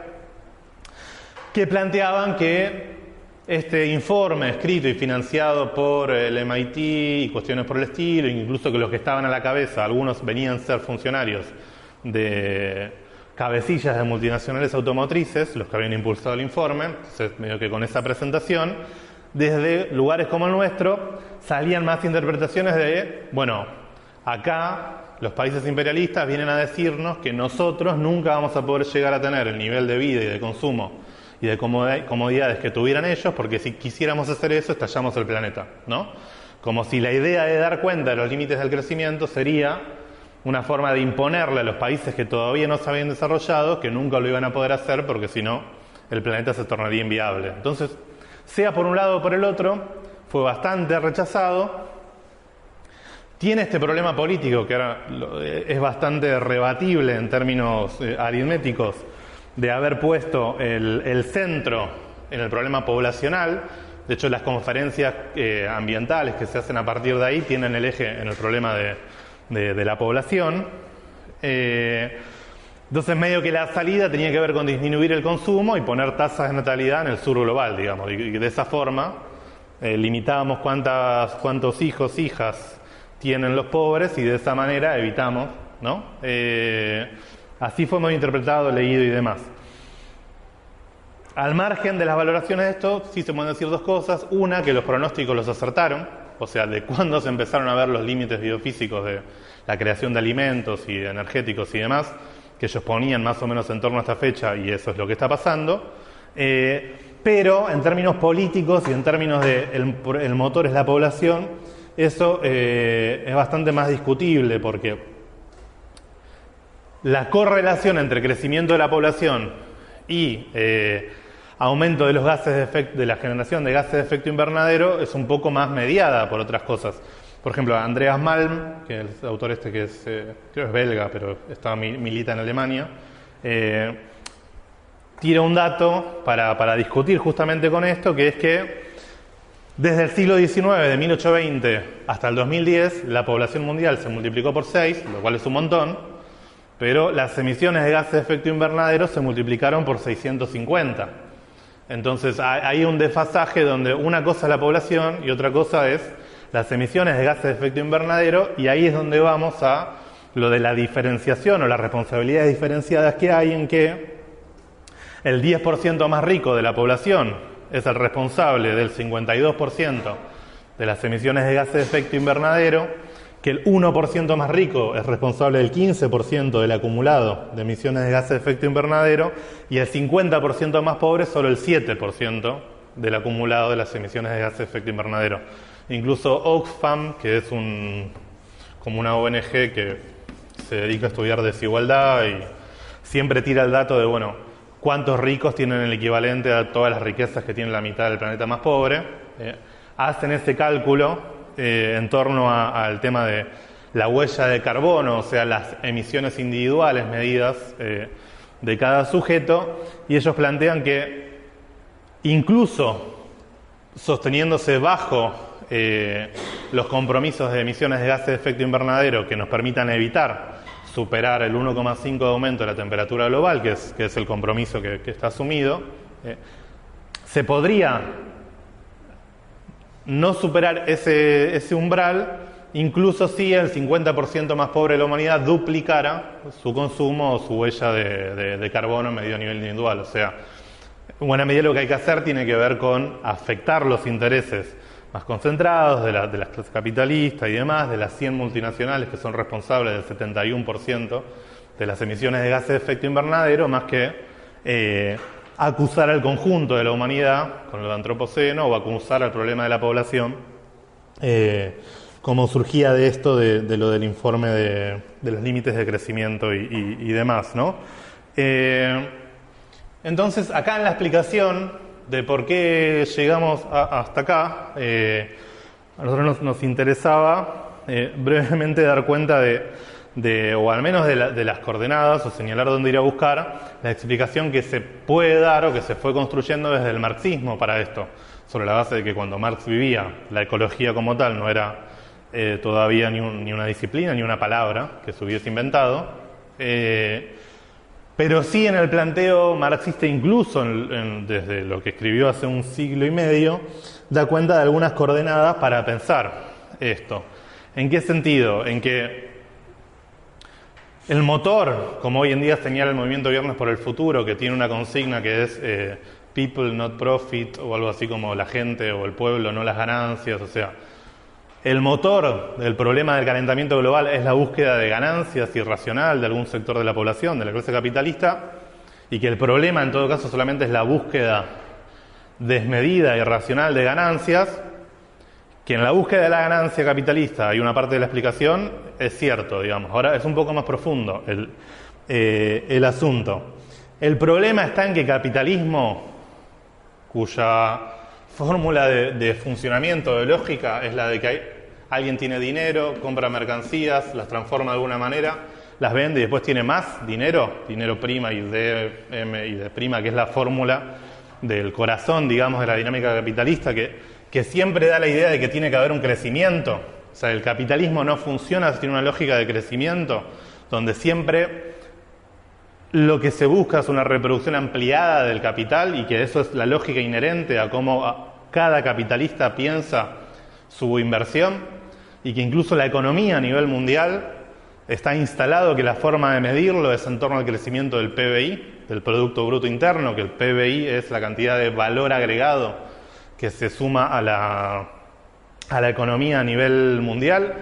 Speaker 1: que planteaban que este informe escrito y financiado por el MIT y cuestiones por el estilo, incluso que los que estaban a la cabeza, algunos venían a ser funcionarios de cabecillas de multinacionales automotrices, los que habían impulsado el informe. Entonces, medio que con esa presentación, desde lugares como el nuestro, salían más interpretaciones de, bueno, acá los países imperialistas vienen a decirnos que nosotros nunca vamos a poder llegar a tener el nivel de vida y de consumo y de comodidades que tuvieran ellos, porque si quisiéramos hacer eso, estallamos el planeta, ¿no? Como si la idea de dar cuenta de los límites del crecimiento sería una forma de imponerle a los países que todavía no se habían desarrollado que nunca lo iban a poder hacer, porque si no, el planeta se tornaría inviable. Entonces, sea por un lado o por el otro, fue bastante rechazado. Tiene este problema político que ahora es bastante rebatible en términos aritméticos, de haber puesto el centro en el problema poblacional. De hecho, las conferencias ambientales que se hacen a partir de ahí tienen el eje en el problema de la población. Entonces, medio que la salida tenía que ver con disminuir el consumo y poner tasas de natalidad en el sur global, digamos, y de esa forma limitábamos cuántos hijos, hijas tienen los pobres, y de esa manera evitamos, ¿no? Así fue muy interpretado, leído y demás. Al margen de las valoraciones de esto, sí se pueden decir dos cosas. Una, que los pronósticos los acertaron, o sea, de cuándo se empezaron a ver los límites biofísicos de la creación de alimentos y energéticos y demás, que ellos ponían más o menos en torno a esta fecha, y eso es lo que está pasando. Pero en términos políticos y en términos de el motor es la población, eso es bastante más discutible, porque la correlación entre crecimiento de la población y aumento de los gases de la generación de gases de efecto invernadero es un poco más mediada por otras cosas. Por ejemplo, Andreas Malm, que es el autor que es, creo es belga, pero milita en Alemania, tira un dato para discutir justamente con esto, que es que desde el siglo XIX, de 1820 hasta el 2010, la población mundial se multiplicó por 6, lo cual es un montón, pero las emisiones de gases de efecto invernadero se multiplicaron por 650. Entonces hay un desfasaje donde una cosa es la población y otra cosa es las emisiones de gases de efecto invernadero, y ahí es donde vamos a lo de la diferenciación o las responsabilidades diferenciadas que hay, en que el 10% más rico de la población es el responsable del 52% de las emisiones de gases de efecto invernadero, que el 1% más rico es responsable del 15% del acumulado de emisiones de gases de efecto invernadero, y el 50% más pobre solo el 7% del acumulado de las emisiones de gases de efecto invernadero. Incluso Oxfam, que es como una ONG que se dedica a estudiar desigualdad y siempre tira el dato de, bueno, cuántos ricos tienen el equivalente a todas las riquezas que tiene la mitad del planeta más pobre, hacen ese cálculo en torno al tema de la huella de carbono, o sea, las emisiones individuales medidas de cada sujeto, y ellos plantean que incluso sosteniéndose bajo los compromisos de emisiones de gases de efecto invernadero que nos permitan evitar superar el 1,5 de aumento de la temperatura global, que es el compromiso que está asumido, se podría no superar ese umbral incluso si el 50% más pobre de la humanidad duplicara su consumo o su huella de carbono medido a nivel individual. O sea, en buena medida lo que hay que hacer tiene que ver con afectar los intereses más concentrados de las clases capitalistas y demás, de las 100 multinacionales que son responsables del 71% de las emisiones de gases de efecto invernadero, más que acusar al conjunto de la humanidad con el antropoceno o acusar al problema de la población, como surgía de esto de lo del informe de los límites de crecimiento y demás, ¿no? Entonces, acá en la explicación de por qué llegamos hasta acá, a nosotros nos interesaba brevemente dar cuenta o al menos de las coordenadas, o señalar dónde ir a buscar la explicación que se puede dar o que se fue construyendo desde el marxismo para esto, sobre la base de que cuando Marx vivía, la ecología como tal no era todavía ni una disciplina, ni una palabra que se hubiese inventado, pero sí en el planteo marxista, incluso desde lo que escribió hace un siglo y medio, da cuenta de algunas coordenadas para pensar esto. ¿En qué sentido? En que el motor, como hoy en día señala el movimiento Viernes por el Futuro, que tiene una consigna que es people not profit, o algo así como la gente o el pueblo, no las ganancias, o sea, el motor del problema del calentamiento global es la búsqueda de ganancias irracional de algún sector de la población, de la clase capitalista, y que el problema en todo caso solamente es la búsqueda desmedida e irracional de ganancias, que en la búsqueda de la ganancia capitalista hay una parte de la explicación, es cierto, digamos. Ahora es un poco más profundo el asunto. El problema está en que capitalismo, cuya fórmula de funcionamiento, de lógica, es la de que alguien tiene dinero, compra mercancías, las transforma de alguna manera, las vende y después tiene más dinero prima y DM y D prima, que es la fórmula del corazón, digamos, de la dinámica capitalista, que siempre da la idea de que tiene que haber un crecimiento. O sea, el capitalismo no funciona si tiene una lógica de crecimiento, donde siempre lo que se busca es una reproducción ampliada del capital, y que eso es la lógica inherente a cómo cada capitalista piensa su inversión, y que incluso la economía a nivel mundial está instalado que la forma de medirlo es en torno al crecimiento del PBI, del Producto Bruto Interno, que el PBI es la cantidad de valor agregado que se suma a la economía a nivel mundial,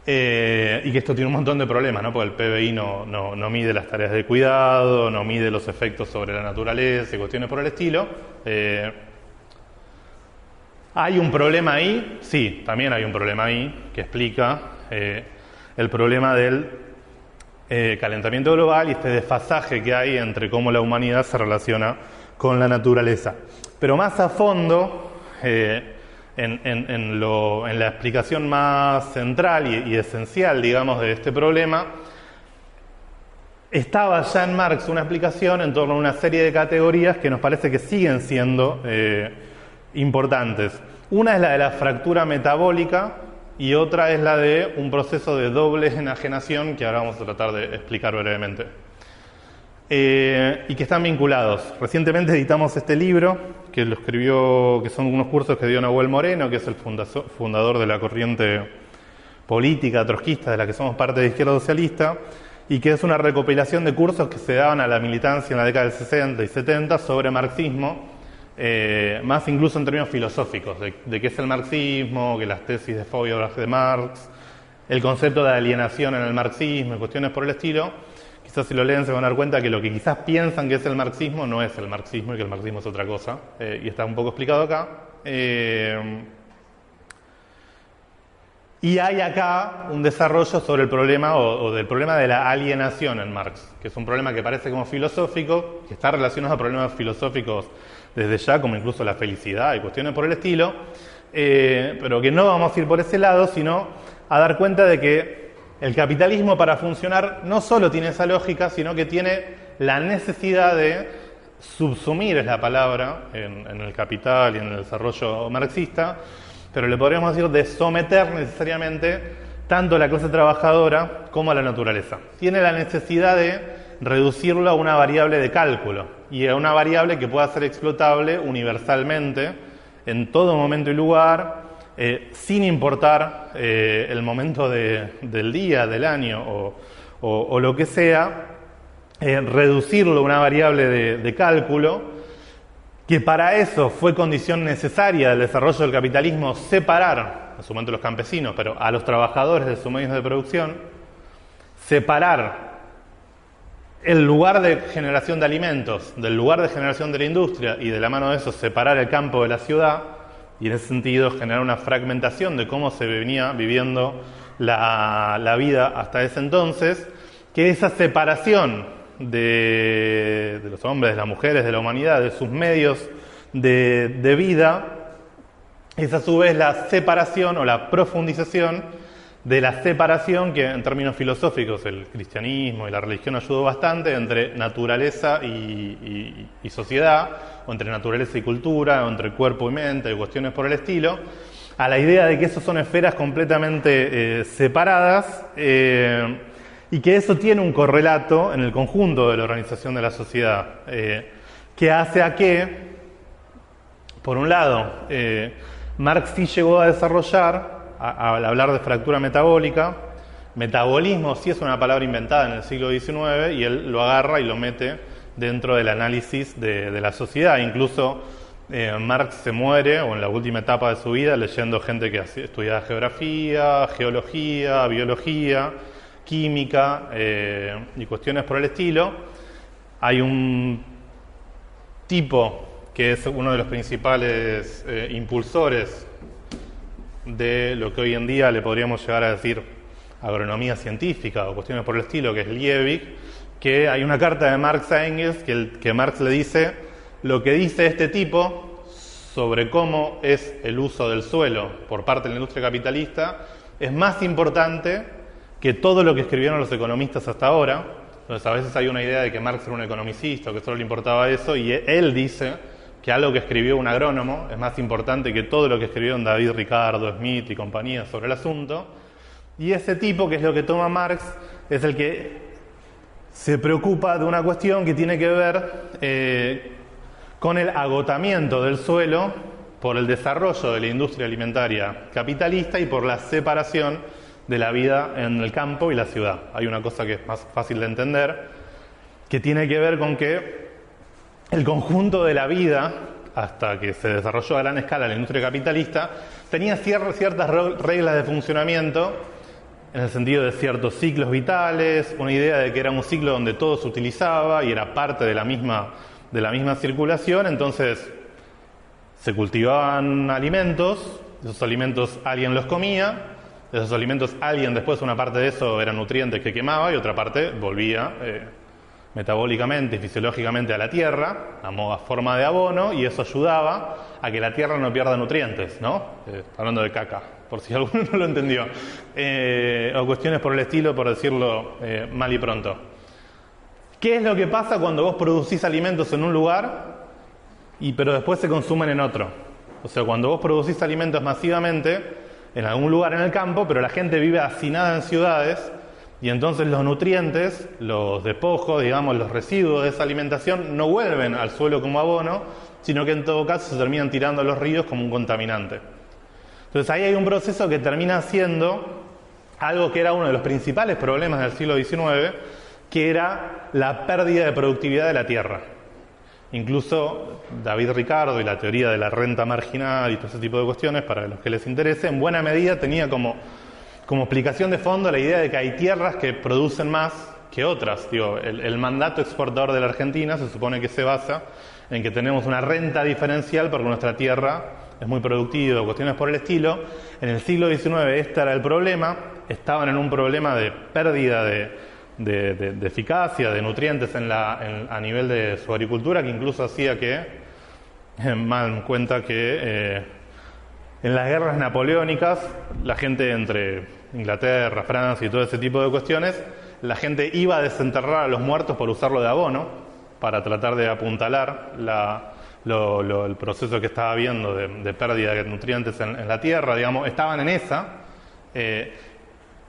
Speaker 1: y que esto tiene un montón de problemas, ¿no? Porque el PBI no mide las tareas de cuidado, no mide los efectos sobre la naturaleza y cuestiones por el estilo. ¿Hay un problema ahí? Sí, también hay un problema ahí que explica el problema del calentamiento global y este desfasaje que hay entre cómo la humanidad se relaciona con la naturaleza. Pero más a fondo, en la explicación más central y esencial, digamos, de este problema, estaba ya en Marx una explicación en torno a una serie de categorías que nos parece que siguen siendo importantes. Una es la de la fractura metabólica y otra es la de un proceso de doble enajenación, que ahora vamos a tratar de explicar brevemente. Y que están vinculados. Recientemente editamos este libro, que lo escribió, que son unos cursos que dio Nahuel Moreno, que es el fundador de la corriente política trotskista de la que somos parte de Izquierda Socialista, y que es una recopilación de cursos que se daban a la militancia en la década del 60 y 70 sobre marxismo, más incluso en términos filosóficos, de qué es el marxismo, que las tesis de Feuerbach de Marx, el concepto de alienación en el marxismo y cuestiones por el estilo. Quizás si lo leen se van a dar cuenta que lo que quizás piensan que es el marxismo no es el marxismo, y que el marxismo es otra cosa, y está un poco explicado acá. Y hay acá un desarrollo sobre el problema o del problema de la alienación en Marx, que es un problema que parece como filosófico, que está relacionado a problemas filosóficos desde ya, como incluso la felicidad y cuestiones por el estilo, pero que no vamos a ir por ese lado, sino a dar cuenta de que el capitalismo, para funcionar, no solo tiene esa lógica, sino que tiene la necesidad de subsumir, es la palabra, en el capital y en el desarrollo marxista, pero le podríamos decir de someter necesariamente tanto a la clase trabajadora como a la naturaleza. Tiene la necesidad de reducirlo a una variable de cálculo y a una variable que pueda ser explotable universalmente en todo momento y lugar, sin importar el momento del día, del año o lo que sea, reducirlo a una variable de cálculo, que para eso fue condición necesaria del desarrollo del capitalismo separar, en su momento los campesinos, pero a los trabajadores de sus medios de producción, separar el lugar de generación de alimentos del lugar de generación de la industria y de la mano de eso separar el campo de la ciudad, y en ese sentido generar una fragmentación de cómo se venía viviendo la vida hasta ese entonces, que esa separación de los hombres, de las mujeres, de la humanidad, de sus medios de vida, es a su vez la separación o la profundización de la separación que en términos filosóficos el cristianismo y la religión ayudó bastante entre naturaleza y sociedad, o entre naturaleza y cultura, o entre cuerpo y mente, y cuestiones por el estilo, a la idea de que eso son esferas completamente separadas, y que eso tiene un correlato en el conjunto de la organización de la sociedad, que hace a que, por un lado, Marx sí llegó a desarrollar, al hablar de fractura metabólica, metabolismo sí es una palabra inventada en el siglo XIX, y él lo agarra y lo mete dentro del análisis de la sociedad. Incluso Marx se muere, o en la última etapa de su vida, leyendo gente que estudiaba geografía, geología, biología, química y cuestiones por el estilo. Hay un tipo que es uno de los principales impulsores de lo que hoy en día le podríamos llegar a decir agronomía científica o cuestiones por el estilo, que es Liebig, que hay una carta de Marx a Engels que Marx le dice: lo que dice este tipo sobre cómo es el uso del suelo por parte de la industria capitalista es más importante que todo lo que escribieron los economistas hasta ahora. Entonces a veces hay una idea de que Marx era un economicista o que solo le importaba eso, y él dice que algo que escribió un agrónomo es más importante que todo lo que escribieron David Ricardo, Smith y compañía sobre el asunto. Y ese tipo, que es lo que toma Marx, es el que se preocupa de una cuestión que tiene que ver con el agotamiento del suelo por el desarrollo de la industria alimentaria capitalista y por la separación de la vida en el campo y la ciudad. Hay una cosa que es más fácil de entender, que tiene que ver con que el conjunto de la vida, hasta que se desarrolló a gran escala la industria capitalista, tenía ciertas reglas de funcionamiento, en el sentido de ciertos ciclos vitales, una idea de que era un ciclo donde todo se utilizaba y era parte de la misma circulación. Entonces se cultivaban alimentos, esos alimentos alguien los comía, esos alimentos alguien después, una parte de eso eran nutrientes que quemaba y otra parte volvía metabólicamente y fisiológicamente a la tierra, a forma de abono, y eso ayudaba a que la tierra no pierda nutrientes, ¿no? Hablando de caca, por si alguno no lo entendió. O cuestiones por el estilo, por decirlo mal y pronto. ¿Qué es lo que pasa cuando vos producís alimentos en un lugar, pero después se consumen en otro? O sea, cuando vos producís alimentos masivamente en algún lugar en el campo, pero la gente vive hacinada en ciudades, y entonces los nutrientes, los despojos, digamos, los residuos de esa alimentación no vuelven al suelo como abono, sino que en todo caso se terminan tirando a los ríos como un contaminante. Entonces ahí hay un proceso que termina siendo algo que era uno de los principales problemas del siglo XIX, que era la pérdida de productividad de la tierra. Incluso David Ricardo y la teoría de la renta marginal y todo ese tipo de cuestiones, para los que les interese, en buena medida tenía como explicación de fondo la idea de que hay tierras que producen más que otras. Digo, el mandato exportador de la Argentina se supone que se basa en que tenemos una renta diferencial porque nuestra tierra es muy productiva, cuestiones por el estilo. En el siglo XIX este era el problema, estaban en un problema de pérdida de eficacia, de nutrientes a nivel de su agricultura, que incluso hacía que, Mann cuenta que en las guerras napoleónicas, la gente entre Inglaterra, Francia y todo ese tipo de cuestiones, la gente iba a desenterrar a los muertos por usarlo de abono, para tratar de apuntalar el proceso que estaba habiendo de pérdida de nutrientes en la tierra, digamos, estaban en esa.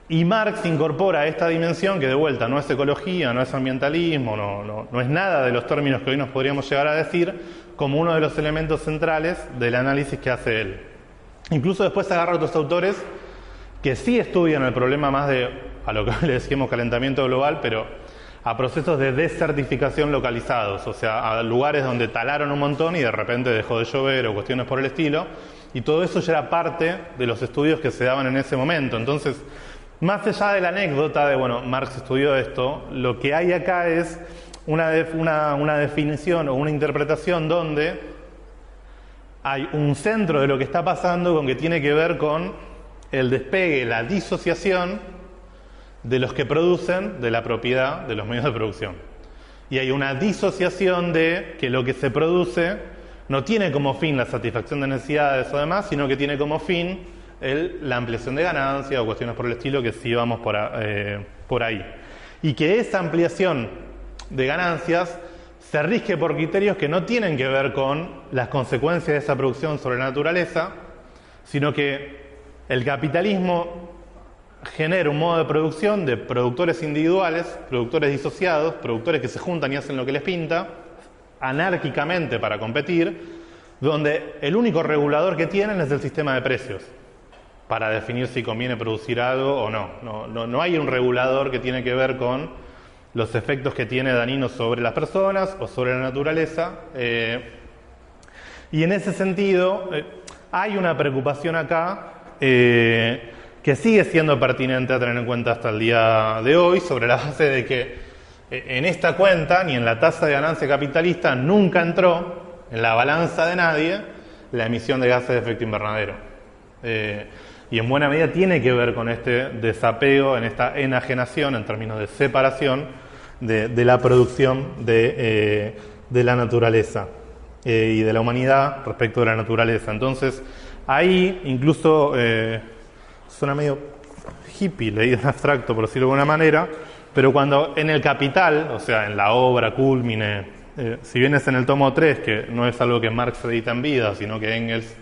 Speaker 1: Y Marx incorpora esta dimensión que de vuelta no es ecología, no es ambientalismo, no es nada de los términos que hoy nos podríamos llegar a decir, como uno de los elementos centrales del análisis que hace él. Incluso después se agarra a otros autores que sí estudian el problema más de, a lo que le decimos calentamiento global, pero a procesos de desertificación localizados, o sea, a lugares donde talaron un montón y de repente dejó de llover o cuestiones por el estilo, y todo eso ya era parte de los estudios que se daban en ese momento. Entonces, más allá de la anécdota de, bueno, Marx estudió esto, lo que hay acá es una definición o una interpretación donde hay un centro de lo que está pasando con que tiene que ver con el despegue, la disociación de los que producen de la propiedad de los medios de producción. Y hay una disociación de que lo que se produce no tiene como fin la satisfacción de necesidades o demás, sino que tiene como fin la ampliación de ganancias o cuestiones por el estilo, que sí vamos por ahí. Y que esa ampliación de ganancias se rige por criterios que no tienen que ver con las consecuencias de esa producción sobre la naturaleza, sino que el capitalismo genera un modo de producción de productores individuales, productores disociados, productores que se juntan y hacen lo que les pinta, anárquicamente para competir, donde el único regulador que tienen es el sistema de precios, para definir si conviene producir algo o no. No hay un regulador que tiene que ver con los efectos que tiene dañinos sobre las personas o sobre la naturaleza. Y en ese sentido, hay una preocupación acá que sigue siendo pertinente a tener en cuenta hasta el día de hoy, sobre la base de que en esta cuenta, ni en la tasa de ganancia capitalista, nunca entró en la balanza de nadie la emisión de gases de efecto invernadero. Y en buena medida tiene que ver con este desapego, en esta enajenación, en términos de separación de la producción de la naturaleza y de la humanidad respecto de la naturaleza. Entonces, ahí incluso suena medio hippie, leído en abstracto, por decirlo de alguna manera, pero cuando en el Capital, o sea, en la obra cúlmine, si bien es en el tomo 3, que no es algo que Marx edita en vida, sino que Engels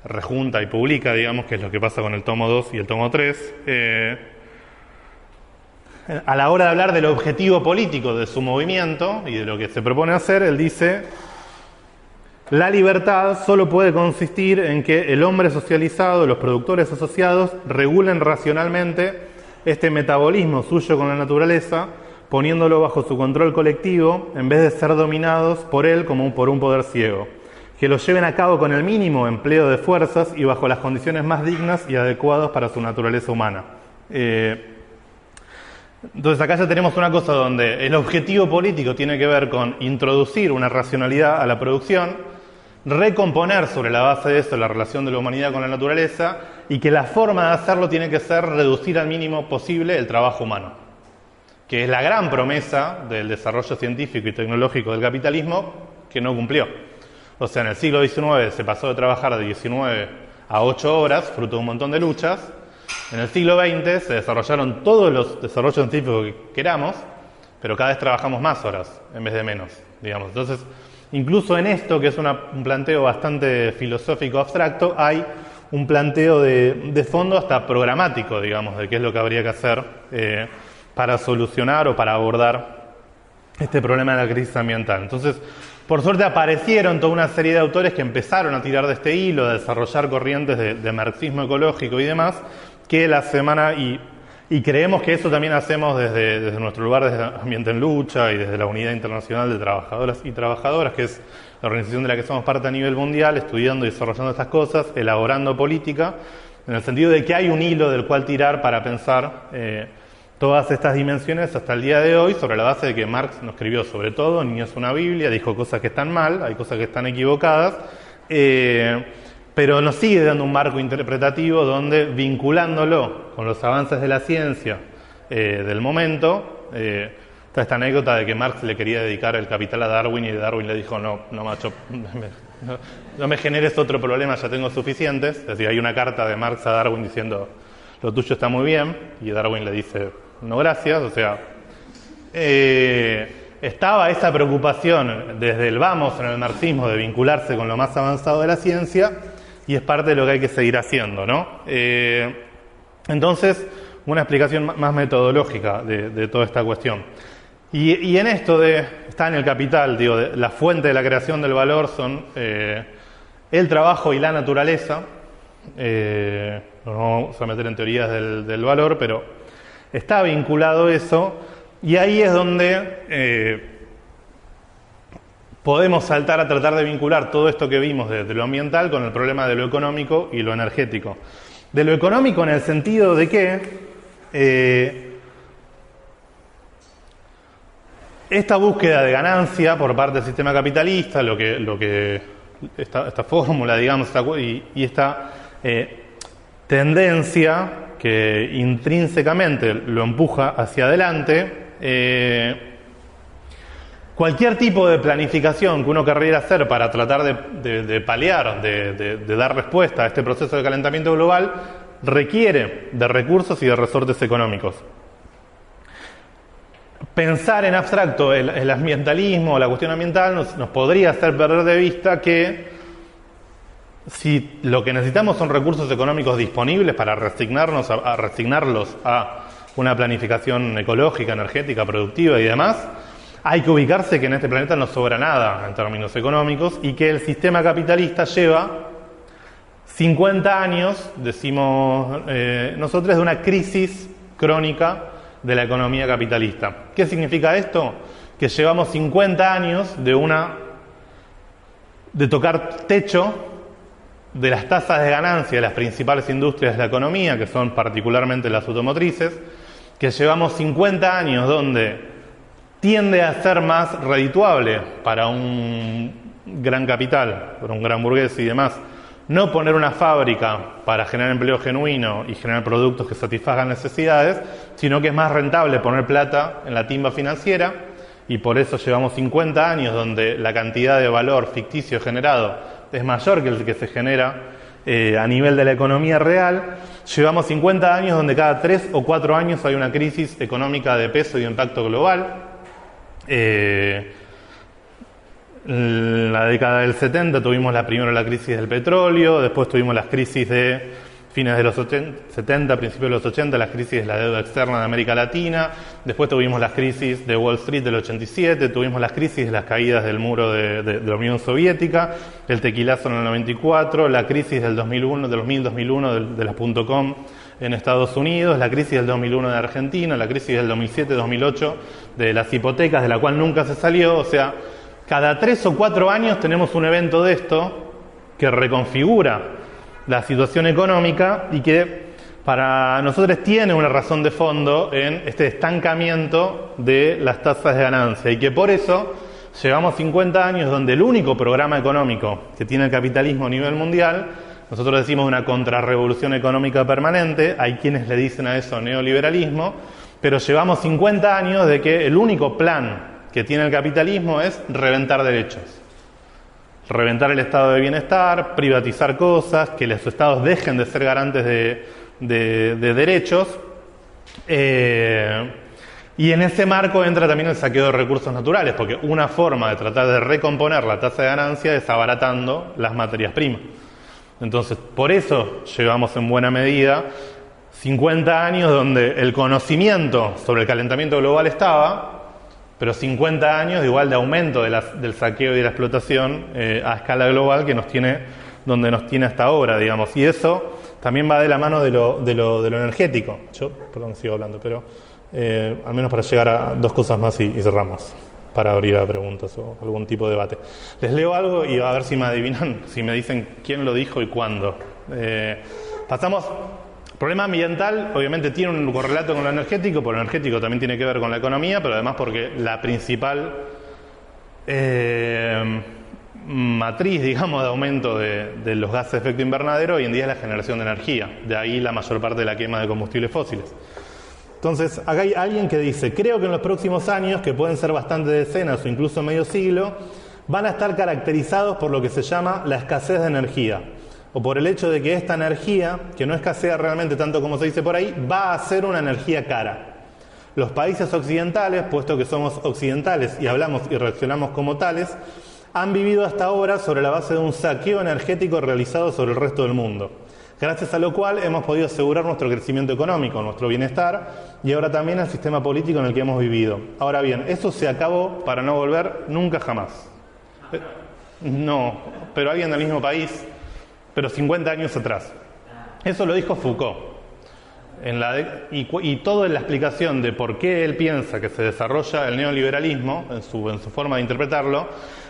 Speaker 1: rejunta y publica, digamos, que es lo que pasa con el tomo 2 y el tomo 3, a la hora de hablar del objetivo político de su movimiento y de lo que se propone hacer, él dice: la libertad solo puede consistir en que el hombre socializado, los productores asociados, regulen racionalmente este metabolismo suyo con la naturaleza, poniéndolo bajo su control colectivo, en vez de ser dominados por él como por un poder ciego. Que lo lleven a cabo con el mínimo empleo de fuerzas y bajo las condiciones más dignas y adecuadas para su naturaleza humana. Entonces acá ya tenemos una cosa donde el objetivo político tiene que ver con introducir una racionalidad a la producción, recomponer sobre la base de eso la relación de la humanidad con la naturaleza, y que la forma de hacerlo tiene que ser reducir al mínimo posible el trabajo humano, que es la gran promesa del desarrollo científico y tecnológico del capitalismo, que no cumplió. O sea, en el siglo XIX se pasó de trabajar de 19 a 8 horas, fruto de un montón de luchas. En el siglo XX se desarrollaron todos los desarrollos científicos que queramos, pero cada vez trabajamos más horas en vez de menos, digamos. Entonces, incluso en esto, que es un planteo bastante filosófico abstracto, hay un planteo de fondo hasta programático, digamos, de qué es lo que habría que hacer para solucionar o para abordar este problema de la crisis ambiental. Entonces, por suerte aparecieron toda una serie de autores que empezaron a tirar de este hilo, de desarrollar corrientes de marxismo ecológico y demás, que la semana, y creemos que eso también hacemos desde nuestro lugar, desde Ambiente en Lucha y desde la Unidad Internacional de Trabajadoras y Trabajadoras, que es la organización de la que somos parte a nivel mundial, estudiando y desarrollando estas cosas, elaborando política, en el sentido de que hay un hilo del cual tirar para pensar todas estas dimensiones hasta el día de hoy, sobre la base de que Marx no escribió sobre todo, ni es una Biblia, dijo cosas que están mal, hay cosas que están equivocadas, pero nos sigue dando un marco interpretativo donde, vinculándolo con los avances de la ciencia del momento, está esta anécdota de que Marx le quería dedicar el Capital a Darwin y Darwin le dijo: no macho, no me generes otro problema, ya tengo suficientes. Es decir, hay una carta de Marx a Darwin diciendo: lo tuyo está muy bien, y Darwin le dice: no, gracias. O sea, estaba esa preocupación desde el vamos en el marxismo de vincularse con lo más avanzado de la ciencia, y es parte de lo que hay que seguir haciendo, ¿no? Entonces, una explicación más metodológica de toda esta cuestión. Y en esto está en el Capital, digo, la fuente de la creación del valor son el trabajo y la naturaleza. no nos vamos a meter en teorías del valor, pero está vinculado eso, y ahí es donde podemos saltar a tratar de vincular todo esto que vimos de lo ambiental con el problema de lo económico y lo energético. De lo económico en el sentido de que esta búsqueda de ganancia por parte del sistema capitalista, esta fórmula, digamos, y esta tendencia que intrínsecamente lo empuja hacia adelante, cualquier tipo de planificación que uno querriera hacer para tratar de paliar, de dar respuesta a este proceso de calentamiento global, requiere de recursos y de resortes económicos. Pensar en abstracto el ambientalismo o la cuestión ambiental nos podría hacer perder de vista que si lo que necesitamos son recursos económicos disponibles para resignarlos a una planificación ecológica, energética, productiva y demás, hay que ubicarse que en este planeta no sobra nada en términos económicos y que el sistema capitalista lleva 50 años, decimos nosotros, de una crisis crónica de la economía capitalista. ¿Qué significa esto? Que llevamos 50 años de tocar techo de las tasas de ganancia de las principales industrias de la economía, que son particularmente las automotrices, que llevamos 50 años donde tiende a ser más redituable para un gran capital, para un gran burgués y demás, no poner una fábrica para generar empleo genuino y generar productos que satisfagan necesidades, sino que es más rentable poner plata en la timba financiera, y por eso llevamos 50 años donde la cantidad de valor ficticio generado es mayor que el que se genera a nivel de la economía real. Llevamos 50 años donde cada 3 o 4 años hay una crisis económica de peso y de impacto global. En la década del 70 tuvimos primero la crisis del petróleo, después tuvimos las crisis de fines de los 70, principios de los 80, las crisis de la deuda externa de América Latina, después tuvimos las crisis de Wall Street del 87, tuvimos las crisis de las caídas del muro de la Unión Soviética, el tequilazo en el 94, la crisis del 2001 de las .com en Estados Unidos, la crisis del 2001 de Argentina, la crisis del 2007-2008 de las hipotecas, de la cual nunca se salió. O sea, cada 3 o 4 años tenemos un evento de esto que reconfigura la situación económica y que para nosotros tiene una razón de fondo en este estancamiento de las tasas de ganancia, y que por eso llevamos 50 años donde el único programa económico que tiene el capitalismo a nivel mundial, nosotros decimos una contrarrevolución económica permanente, hay quienes le dicen a eso neoliberalismo, pero llevamos 50 años de que el único plan que tiene el capitalismo es reventar derechos. Reventar el estado de bienestar, privatizar cosas, que los estados dejen de ser garantes de derechos. Y en ese marco entra también el saqueo de recursos naturales, porque una forma de tratar de recomponer la tasa de ganancia es abaratando las materias primas. Entonces, por eso llevamos en buena medida 50 años donde el conocimiento sobre el calentamiento global estaba, pero 50 años igual de aumento del saqueo y de la explotación a escala global donde nos tiene hasta ahora, digamos. Y eso también va de la mano de lo energético. Perdón, sigo hablando, pero al menos para llegar a 2 cosas más y cerramos, para abrir a preguntas o algún tipo de debate. Les leo algo y a ver si me adivinan, si me dicen quién lo dijo y cuándo. Pasamos. El problema ambiental obviamente tiene un correlato con lo energético, porque lo energético también tiene que ver con la economía, pero además porque la principal matriz, digamos, de aumento de los gases de efecto invernadero hoy en día es la generación de energía. De ahí la mayor parte de la quema de combustibles fósiles. Entonces, acá hay alguien que dice: creo que en los próximos años, que pueden ser bastantes decenas o incluso medio siglo, van a estar caracterizados por lo que se llama la escasez de energía, o por el hecho de que esta energía, que no escasea realmente tanto como se dice por ahí, va a ser una energía cara. Los países occidentales, puesto que somos occidentales y hablamos y reaccionamos como tales, han vivido hasta ahora sobre la base de un saqueo energético realizado sobre el resto del mundo, gracias a lo cual hemos podido asegurar nuestro crecimiento económico, nuestro bienestar y ahora también el sistema político en el que hemos vivido. Ahora bien, eso se acabó para no volver nunca jamás. No, pero alguien del mismo país, pero 50 años atrás. Eso lo dijo Foucault. Y toda la explicación de por qué él piensa que se desarrolla el neoliberalismo, en su forma de interpretarlo,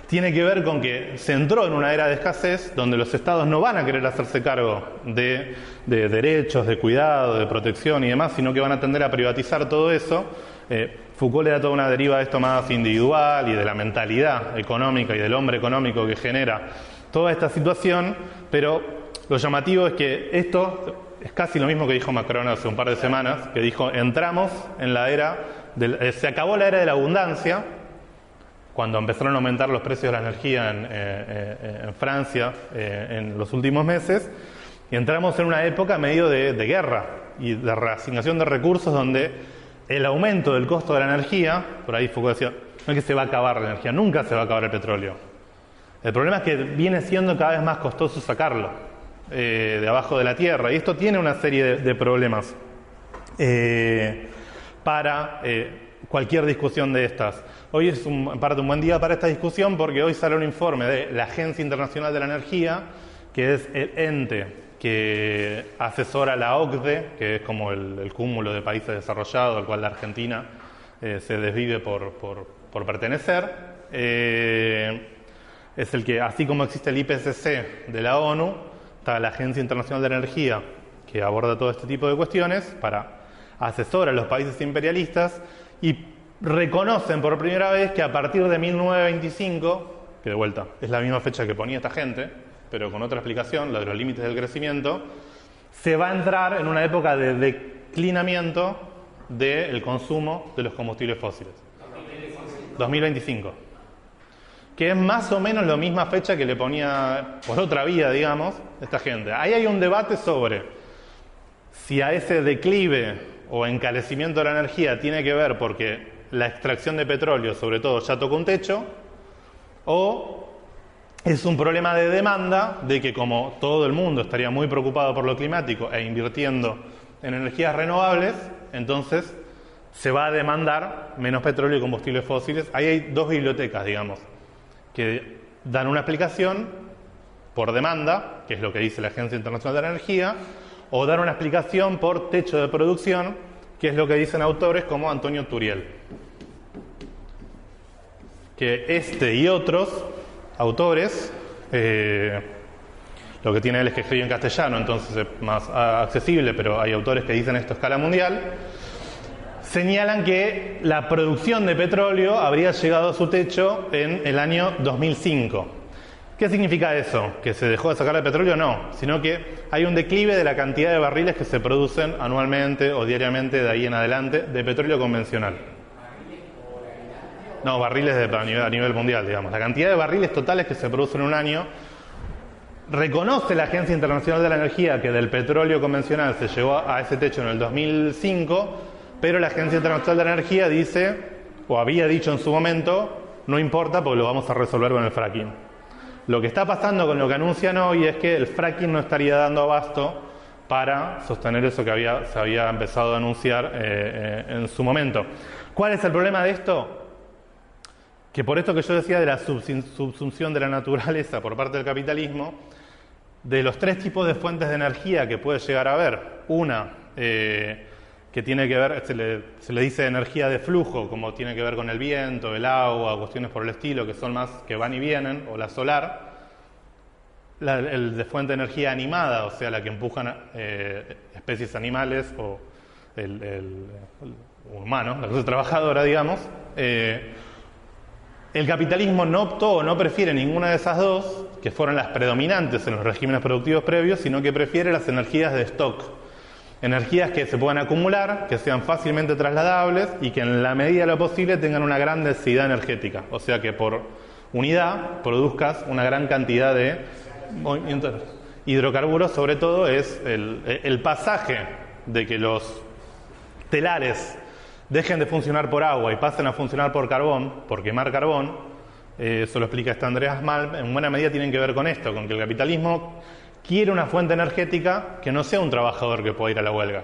Speaker 1: tiene que ver con que se entró en una era de escasez donde los estados no van a querer hacerse cargo de derechos, de cuidado, de protección y demás, sino que van a tender a privatizar todo eso. Foucault le da toda una deriva de esto más individual y de la mentalidad económica y del hombre económico que genera toda esta situación, pero lo llamativo es que esto es casi lo mismo que dijo Macron hace un par de semanas, que dijo, entramos en la era, se acabó la era de la abundancia, cuando empezaron a aumentar los precios de la energía en Francia en los últimos meses, y entramos en una época medio de guerra y de reasignación de recursos donde el aumento del costo de la energía, por ahí Foucault decía, no es que se va a acabar la energía, nunca se va a acabar el petróleo. El problema es que viene siendo cada vez más costoso sacarlo de abajo de la tierra, y esto tiene una serie de problemas para cualquier discusión de estas. Hoy es en parte un buen día para esta discusión porque hoy sale un informe de la Agencia Internacional de la Energía, que es el ente que asesora a la OCDE, que es como el cúmulo de países desarrollados al cual la Argentina se desvive por pertenecer. Es el que, así como existe el IPCC de la ONU, está la Agencia Internacional de la Energía, que aborda todo este tipo de cuestiones para asesorar a los países imperialistas, y reconocen por primera vez que a partir de 1925, que de vuelta es la misma fecha que ponía esta gente, pero con otra explicación, la de los límites del crecimiento, se va a entrar en una época de declinamiento del consumo de los combustibles fósiles. 2025. Que es más o menos la misma fecha que le ponía por otra vía, digamos, esta gente. Ahí hay un debate sobre si a ese declive o encarecimiento de la energía tiene que ver porque la extracción de petróleo, sobre todo, ya tocó un techo, o es un problema de demanda, de que como todo el mundo estaría muy preocupado por lo climático e invirtiendo en energías renovables, entonces se va a demandar menos petróleo y combustibles fósiles. Ahí hay dos bibliotecas, digamos, que dan una explicación por demanda, que es lo que dice la Agencia Internacional de la Energía, o dar una explicación por techo de producción, que es lo que dicen autores como Antonio Turiel. Que este y otros autores, lo que tiene él es que escribe en castellano, entonces es más accesible, pero hay autores que dicen esto a escala mundial, señalan que la producción de petróleo habría llegado a su techo en el año 2005. ¿Qué significa eso? ¿Que se dejó de sacar el petróleo? No, sino que hay un declive de la cantidad de barriles que se producen anualmente o diariamente de ahí en adelante de petróleo convencional. No, barriles a nivel mundial, digamos. La cantidad de barriles totales que se producen en un año. Reconoce la Agencia Internacional de la Energía que del petróleo convencional se llegó a ese techo en el 2005, pero la Agencia Internacional de la Energía dice, o había dicho en su momento, no importa porque lo vamos a resolver con el fracking. Lo que está pasando con lo que anuncian hoy es que el fracking no estaría dando abasto para sostener eso que se había empezado a anunciar en su momento. ¿Cuál es el problema de esto? Que por esto que yo decía de la subsunción de la naturaleza por parte del capitalismo, de los tres tipos de fuentes de energía que puede llegar a haber, una que tiene que ver, se le dice energía de flujo, como tiene que ver con el viento, el agua, cuestiones por el estilo, que son más que van y vienen, o la solar, el de fuente de energía animada, o sea, la que empujan especies animales o el humano, la clase trabajadora, digamos. El capitalismo no optó o no prefiere ninguna de esas dos, que fueron las predominantes en los regímenes productivos previos, sino que prefiere las energías de stock. Energías que se puedan acumular, que sean fácilmente trasladables y que en la medida de lo posible tengan una gran densidad energética. O sea que por unidad produzcas una gran cantidad de movimientos. Hidrocarburos, sobre todo, es el pasaje de que los telares dejen de funcionar por agua y pasen a funcionar por carbón, por quemar carbón. Eso lo explica Andreas Malm. En buena medida tienen que ver con esto, con que el capitalismo quiere una fuente energética que no sea un trabajador que pueda ir a la huelga.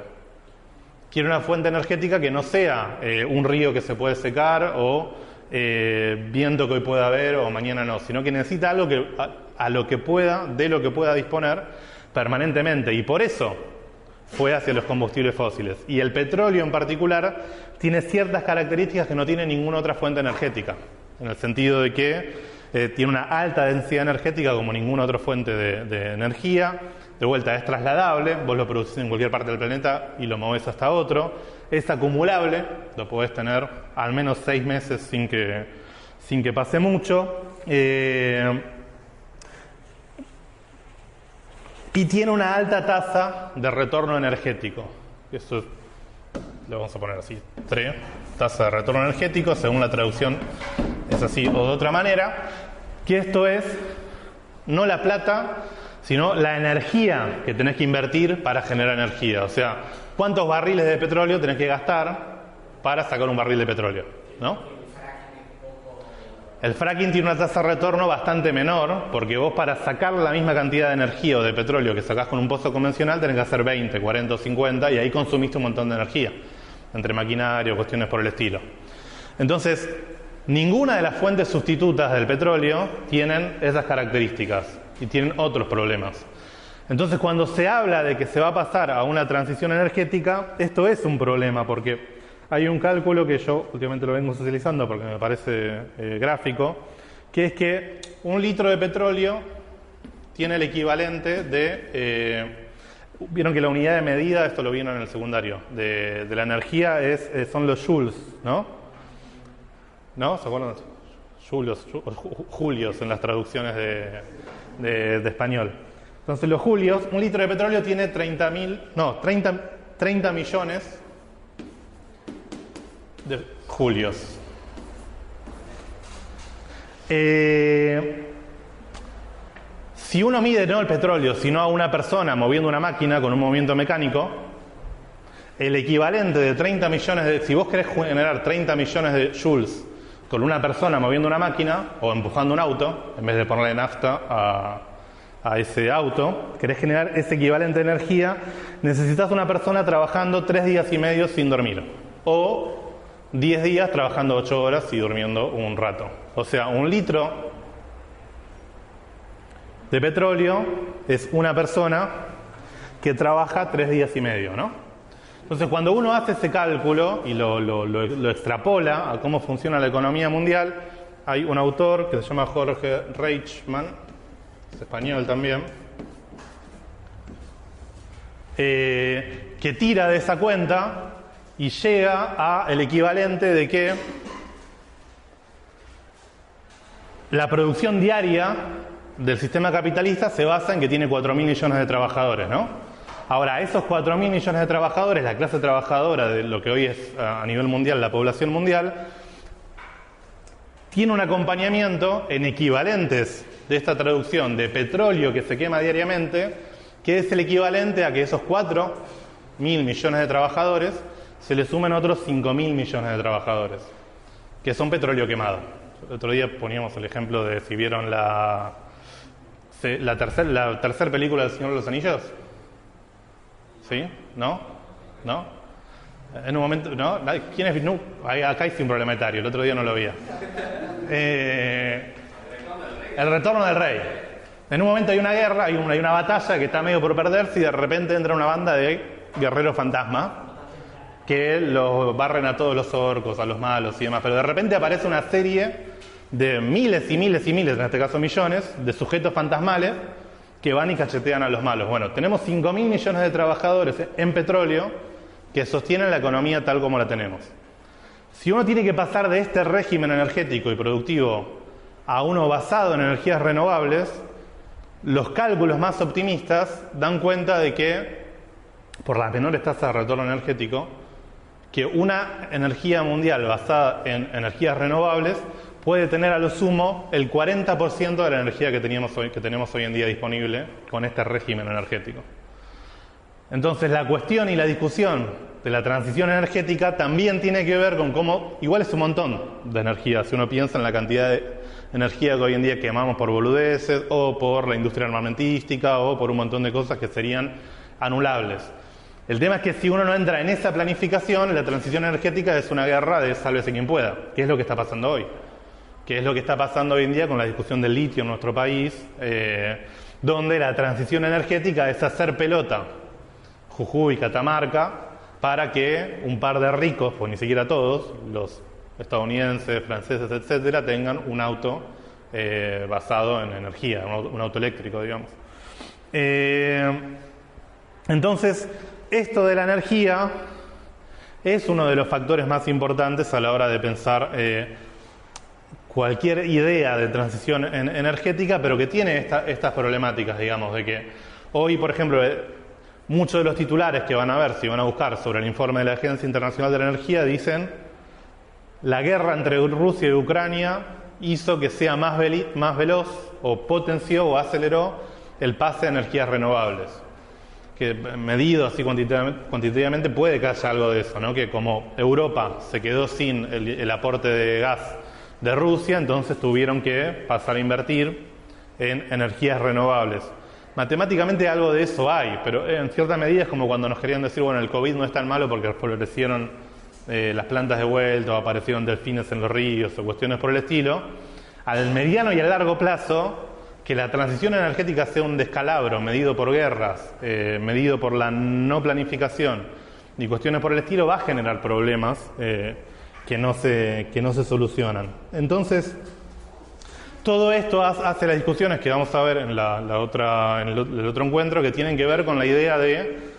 Speaker 1: Quiere una fuente energética que no sea un río que se puede secar o viento que hoy pueda haber o mañana no, sino que necesita algo de lo que pueda disponer permanentemente, y por eso fue hacia los combustibles fósiles. Y el petróleo en particular tiene ciertas características que no tiene ninguna otra fuente energética, en el sentido de que tiene una alta densidad energética como ninguna otra fuente de energía. De vuelta, es trasladable, vos lo producís en cualquier parte del planeta y lo movés hasta otro. Es acumulable, lo podés tener al menos 6 meses sin que pase mucho. Y tiene una alta tasa de retorno energético. Eso lo vamos a poner así, TRE, tasa de retorno energético, según la traducción es así o de otra manera, que esto es no la plata, sino la energía que tenés que invertir para generar energía. O sea, ¿cuántos barriles de petróleo tenés que gastar para sacar un barril de petróleo? ¿No? El fracking tiene una tasa de retorno bastante menor, porque vos para sacar la misma cantidad de energía o de petróleo que sacás con un pozo convencional tenés que hacer 20, 40 o 50 y ahí consumiste un montón de energía, entre maquinario, cuestiones por el estilo. Entonces, ninguna de las fuentes sustitutas del petróleo tienen esas características y tienen otros problemas. Entonces, cuando se habla de que se va a pasar a una transición energética, esto es un problema, porque hay un cálculo que yo últimamente lo vengo socializando porque me parece gráfico, que es que 1 litro de petróleo tiene el equivalente de... vieron que la unidad de medida, esto lo vieron en el secundario, de la energía son los joules, ¿no? ¿No? ¿Se acuerdan? Julios en las traducciones de español. Entonces los julios, 1 litro de petróleo tiene 30 millones de julios. Si uno mide no el petróleo, sino a una persona moviendo una máquina con un movimiento mecánico, el equivalente de 30 millones de... Si vos querés generar 30 millones de joules con una persona moviendo una máquina o empujando un auto, en vez de ponerle nafta a ese auto, querés generar ese equivalente de energía, necesitas una persona trabajando 3 días y medio sin dormir. O 10 días trabajando 8 horas y durmiendo un rato. O sea, 1 litro de petróleo es una persona que trabaja 3 días y medio, ¿no? Entonces, cuando uno hace ese cálculo y lo extrapola a cómo funciona la economía mundial, hay un autor que se llama Jorge Reichman, es español también, que tira de esa cuenta y llega a el equivalente de que la producción diaria del sistema capitalista se basa en que tiene 4.000 millones de trabajadores, ¿no? Ahora, esos 4.000 millones de trabajadores, la clase trabajadora de lo que hoy es a nivel mundial la población mundial, tiene un acompañamiento en equivalentes de esta traducción de petróleo que se quema diariamente, que es el equivalente a que esos 4.000 millones de trabajadores se le sumen otros 5.000 millones de trabajadores, que son petróleo quemado. El otro día poníamos el ejemplo de si vieron la tercera película del Señor de los Anillos. ¿Sí? ¿No? ¿No? En un momento... ¿No? ¿Quién es? No, acá hay sin problemetario, el otro día no lo veía. El retorno del rey. En un momento hay una guerra, hay una batalla que está medio por perderse y de repente entra una banda de guerreros fantasma que los barren a todos los orcos, a los malos y demás, pero de repente aparece una serie de miles y miles y miles, en este caso millones, de sujetos fantasmales que van y cachetean a los malos. Bueno, tenemos 5.000 millones de trabajadores en petróleo que sostienen la economía tal como la tenemos. Si uno tiene que pasar de este régimen energético y productivo a uno basado en energías renovables, los cálculos más optimistas dan cuenta de que, por las menores tasas de retorno energético, que una energía mundial basada en energías renovables puede tener a lo sumo el 40% de la energía que tenemos hoy en día disponible con este régimen energético. Entonces, la cuestión y la discusión de la transición energética también tiene que ver con cómo, igual es un montón de energía, si uno piensa en la cantidad de energía que hoy en día quemamos por boludeces, o por la industria armamentística, o por un montón de cosas que serían anulables. El tema es que si uno no entra en esa planificación, la transición energética es una guerra de sálvese quien pueda, que es lo que está pasando hoy. Que es lo que está pasando hoy en día con la discusión del litio en nuestro país, donde la transición energética es hacer pelota Jujuy y Catamarca para que un par de ricos, pues ni siquiera todos, los estadounidenses, franceses, etcétera, tengan un auto basado en energía, un auto eléctrico, digamos. Entonces, esto de la energía es uno de los factores más importantes a la hora de pensar cualquier idea de transición energética, pero que tiene estas problemáticas, digamos, de que hoy, por ejemplo, muchos de los titulares que van a ver, si van a buscar sobre el informe de la Agencia Internacional de la Energía, dicen: la guerra entre Rusia y Ucrania hizo que sea más veloz, o potenció o aceleró el pase a energías renovables. Que medido así cuantitativamente puede que haya algo de eso, ¿no? Que como Europa se quedó sin el aporte de gas de Rusia, entonces tuvieron que pasar a invertir en energías renovables. Matemáticamente algo de eso hay, pero en cierta medida es como cuando nos querían decir, bueno, el COVID no es tan malo porque florecieron las plantas de vuelta, o aparecieron delfines en los ríos, o cuestiones por el estilo. Al mediano y a largo plazo, que la transición energética sea un descalabro medido por guerras, medido por la no planificación y cuestiones por el estilo, va a generar problemas que no se solucionan. Entonces, todo esto hace las discusiones que vamos a ver en el otro encuentro, que tienen que ver con la idea de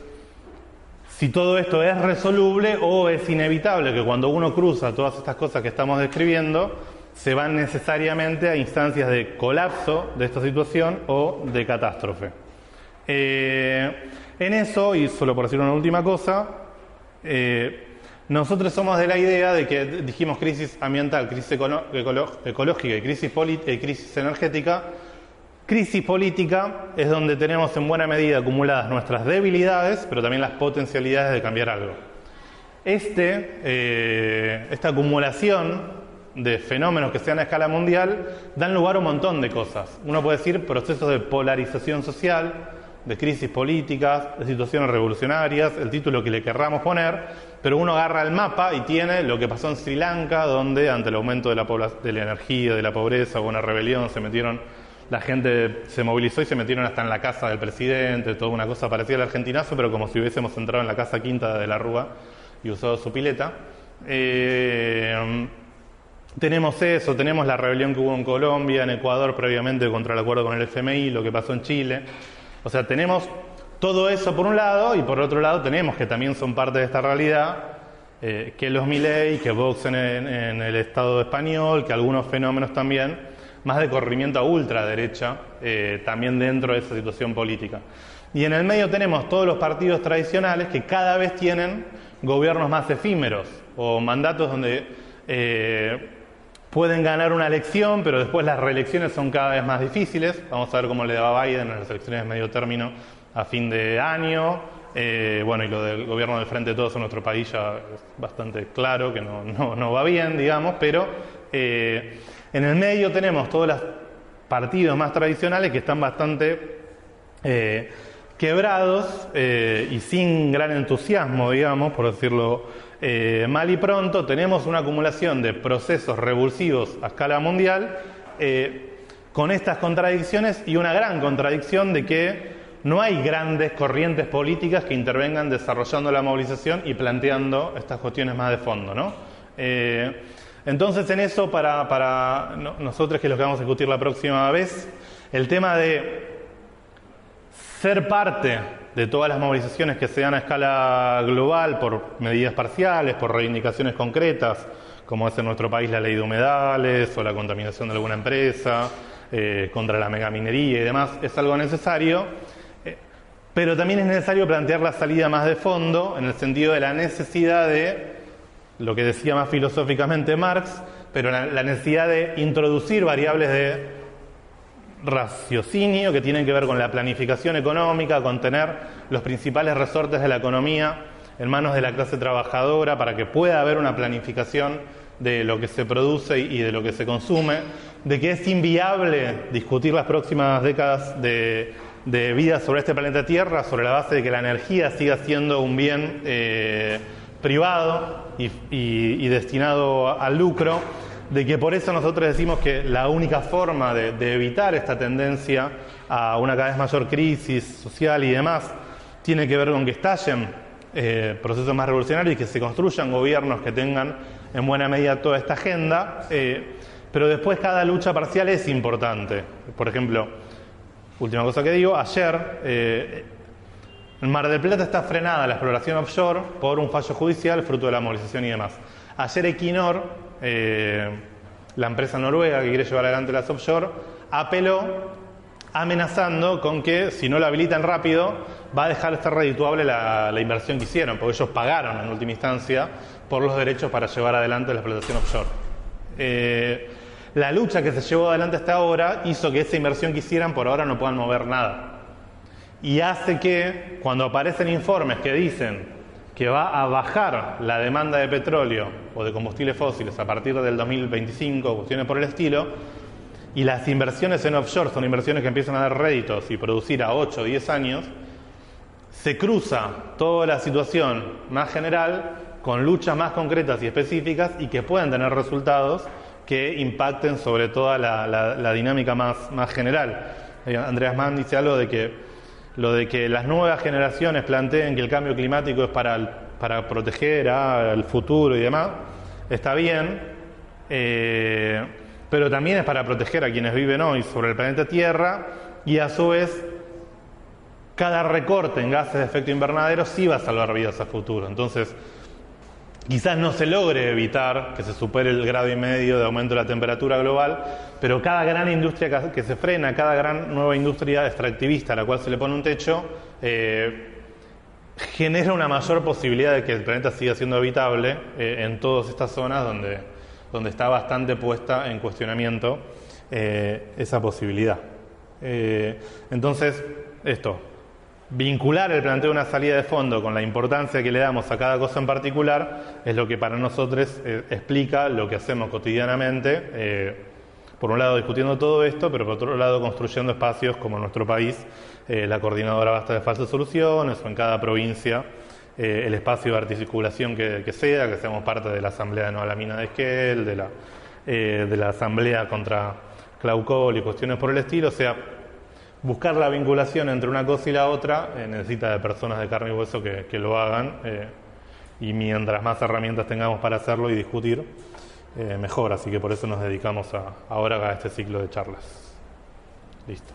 Speaker 1: si todo esto es resoluble o es inevitable que cuando uno cruza todas estas cosas que estamos describiendo, se van necesariamente a instancias de colapso de esta situación o de catástrofe. En eso, y solo por decir una última cosa, nosotros somos de la idea de que dijimos crisis ambiental, crisis ecológica y crisis energética. Crisis política es donde tenemos en buena medida acumuladas nuestras debilidades, pero también las potencialidades de cambiar algo. Esta acumulación de fenómenos que sean a escala mundial dan lugar a un montón de cosas. Uno puede decir procesos de polarización social, de crisis políticas, de situaciones revolucionarias, el título que le querramos poner, pero uno agarra el mapa y tiene lo que pasó en Sri Lanka, donde ante el aumento de la energía, de la pobreza, hubo una rebelión, la gente se movilizó y se metieron hasta en la casa del presidente, toda una cosa parecida al argentinazo, pero como si hubiésemos entrado en la casa quinta de la Rúa y usado su pileta. Tenemos eso, tenemos la rebelión que hubo en Colombia, en Ecuador previamente contra el acuerdo con el FMI, lo que pasó en Chile. O sea, tenemos todo eso por un lado, y por otro lado tenemos que también son parte de esta realidad, que los Milei, que Vox en el Estado español, que algunos fenómenos también, más de corrimiento a ultraderecha, también dentro de esa situación política. Y en el medio tenemos todos los partidos tradicionales que cada vez tienen gobiernos más efímeros, o mandatos donde pueden ganar una elección, pero después las reelecciones son cada vez más difíciles. Vamos a ver cómo le va a Biden en las elecciones de medio término a fin de año. Bueno, y lo del gobierno del Frente de Todos en nuestro país ya es bastante claro que no va bien, digamos, pero en el medio tenemos todos los partidos más tradicionales que están bastante quebrados y sin gran entusiasmo, digamos, por decirlo mal y pronto. Tenemos una acumulación de procesos revulsivos a escala mundial con estas contradicciones, y una gran contradicción de que no hay grandes corrientes políticas que intervengan desarrollando la movilización y planteando estas cuestiones más de fondo, ¿no? Entonces, en eso, para nosotros, que es lo que vamos a discutir la próxima vez, el tema de ser parte de todas las movilizaciones que se dan a escala global por medidas parciales, por reivindicaciones concretas, como es en nuestro país la ley de humedales o la contaminación de alguna empresa, contra la megaminería y demás, es algo necesario, pero también es necesario plantear la salida más de fondo, en el sentido de la necesidad de, lo que decía más filosóficamente Marx, pero la necesidad de introducir variables de raciocinio que tienen que ver con la planificación económica, con tener los principales resortes de la economía en manos de la clase trabajadora para que pueda haber una planificación de lo que se produce y de lo que se consume, de que es inviable discutir las próximas décadas de vida sobre este planeta Tierra sobre la base de que la energía siga siendo un bien privado y destinado al lucro, de que por eso nosotros decimos que la única forma de evitar esta tendencia a una cada vez mayor crisis social y demás tiene que ver con que estallen procesos más revolucionarios y que se construyan gobiernos que tengan en buena medida toda esta agenda, pero después cada lucha parcial es importante. Por ejemplo, última cosa que digo, ayer en Mar del Plata está frenada la exploración offshore por un fallo judicial fruto de la movilización y demás. Ayer Equinor, la empresa noruega que quiere llevar adelante las offshore, apeló amenazando con que si no la habilitan rápido va a dejar de ser redituable la inversión que hicieron, porque ellos pagaron en última instancia por los derechos para llevar adelante la explotación offshore. La lucha que se llevó adelante hasta ahora hizo que esa inversión que hicieran por ahora no puedan mover nada. Y hace que cuando aparecen informes que dicen que va a bajar la demanda de petróleo o de combustibles fósiles a partir del 2025, cuestiones por el estilo, y las inversiones en offshore son inversiones que empiezan a dar réditos y producir a 8 o 10 años, se cruza toda la situación más general con luchas más concretas y específicas y que pueden tener resultados que impacten sobre toda la dinámica más general. Andreas Mann dice algo de que las nuevas generaciones planteen que el cambio climático es para proteger al futuro y demás, está bien, pero también es para proteger a quienes viven hoy sobre el planeta Tierra, y a su vez cada recorte en gases de efecto invernadero sí va a salvar vidas a futuro. Entonces, quizás no se logre evitar que se supere el 1,5 grados de aumento de la temperatura global, pero cada gran industria que se frena, cada gran nueva industria extractivista a la cual se le pone un techo, genera una mayor posibilidad de que el planeta siga siendo habitable en todas estas zonas donde está bastante puesta en cuestionamiento esa posibilidad. Entonces, vincular el planteo de una salida de fondo con la importancia que le damos a cada cosa en particular es lo que para nosotros explica lo que hacemos cotidianamente, por un lado discutiendo todo esto, pero por otro lado construyendo espacios como en nuestro país, la Coordinadora Basta de Falsas Soluciones, o en cada provincia el espacio de articulación que seamos parte de la Asamblea de No a la Mina de Esquel, de la Asamblea contra Claucol y cuestiones por el estilo. O sea, buscar la vinculación entre una cosa y la otra necesita de personas de carne y hueso que lo hagan, y mientras más herramientas tengamos para hacerlo y discutir, mejor. Así que por eso nos dedicamos ahora a este ciclo de charlas. Listo.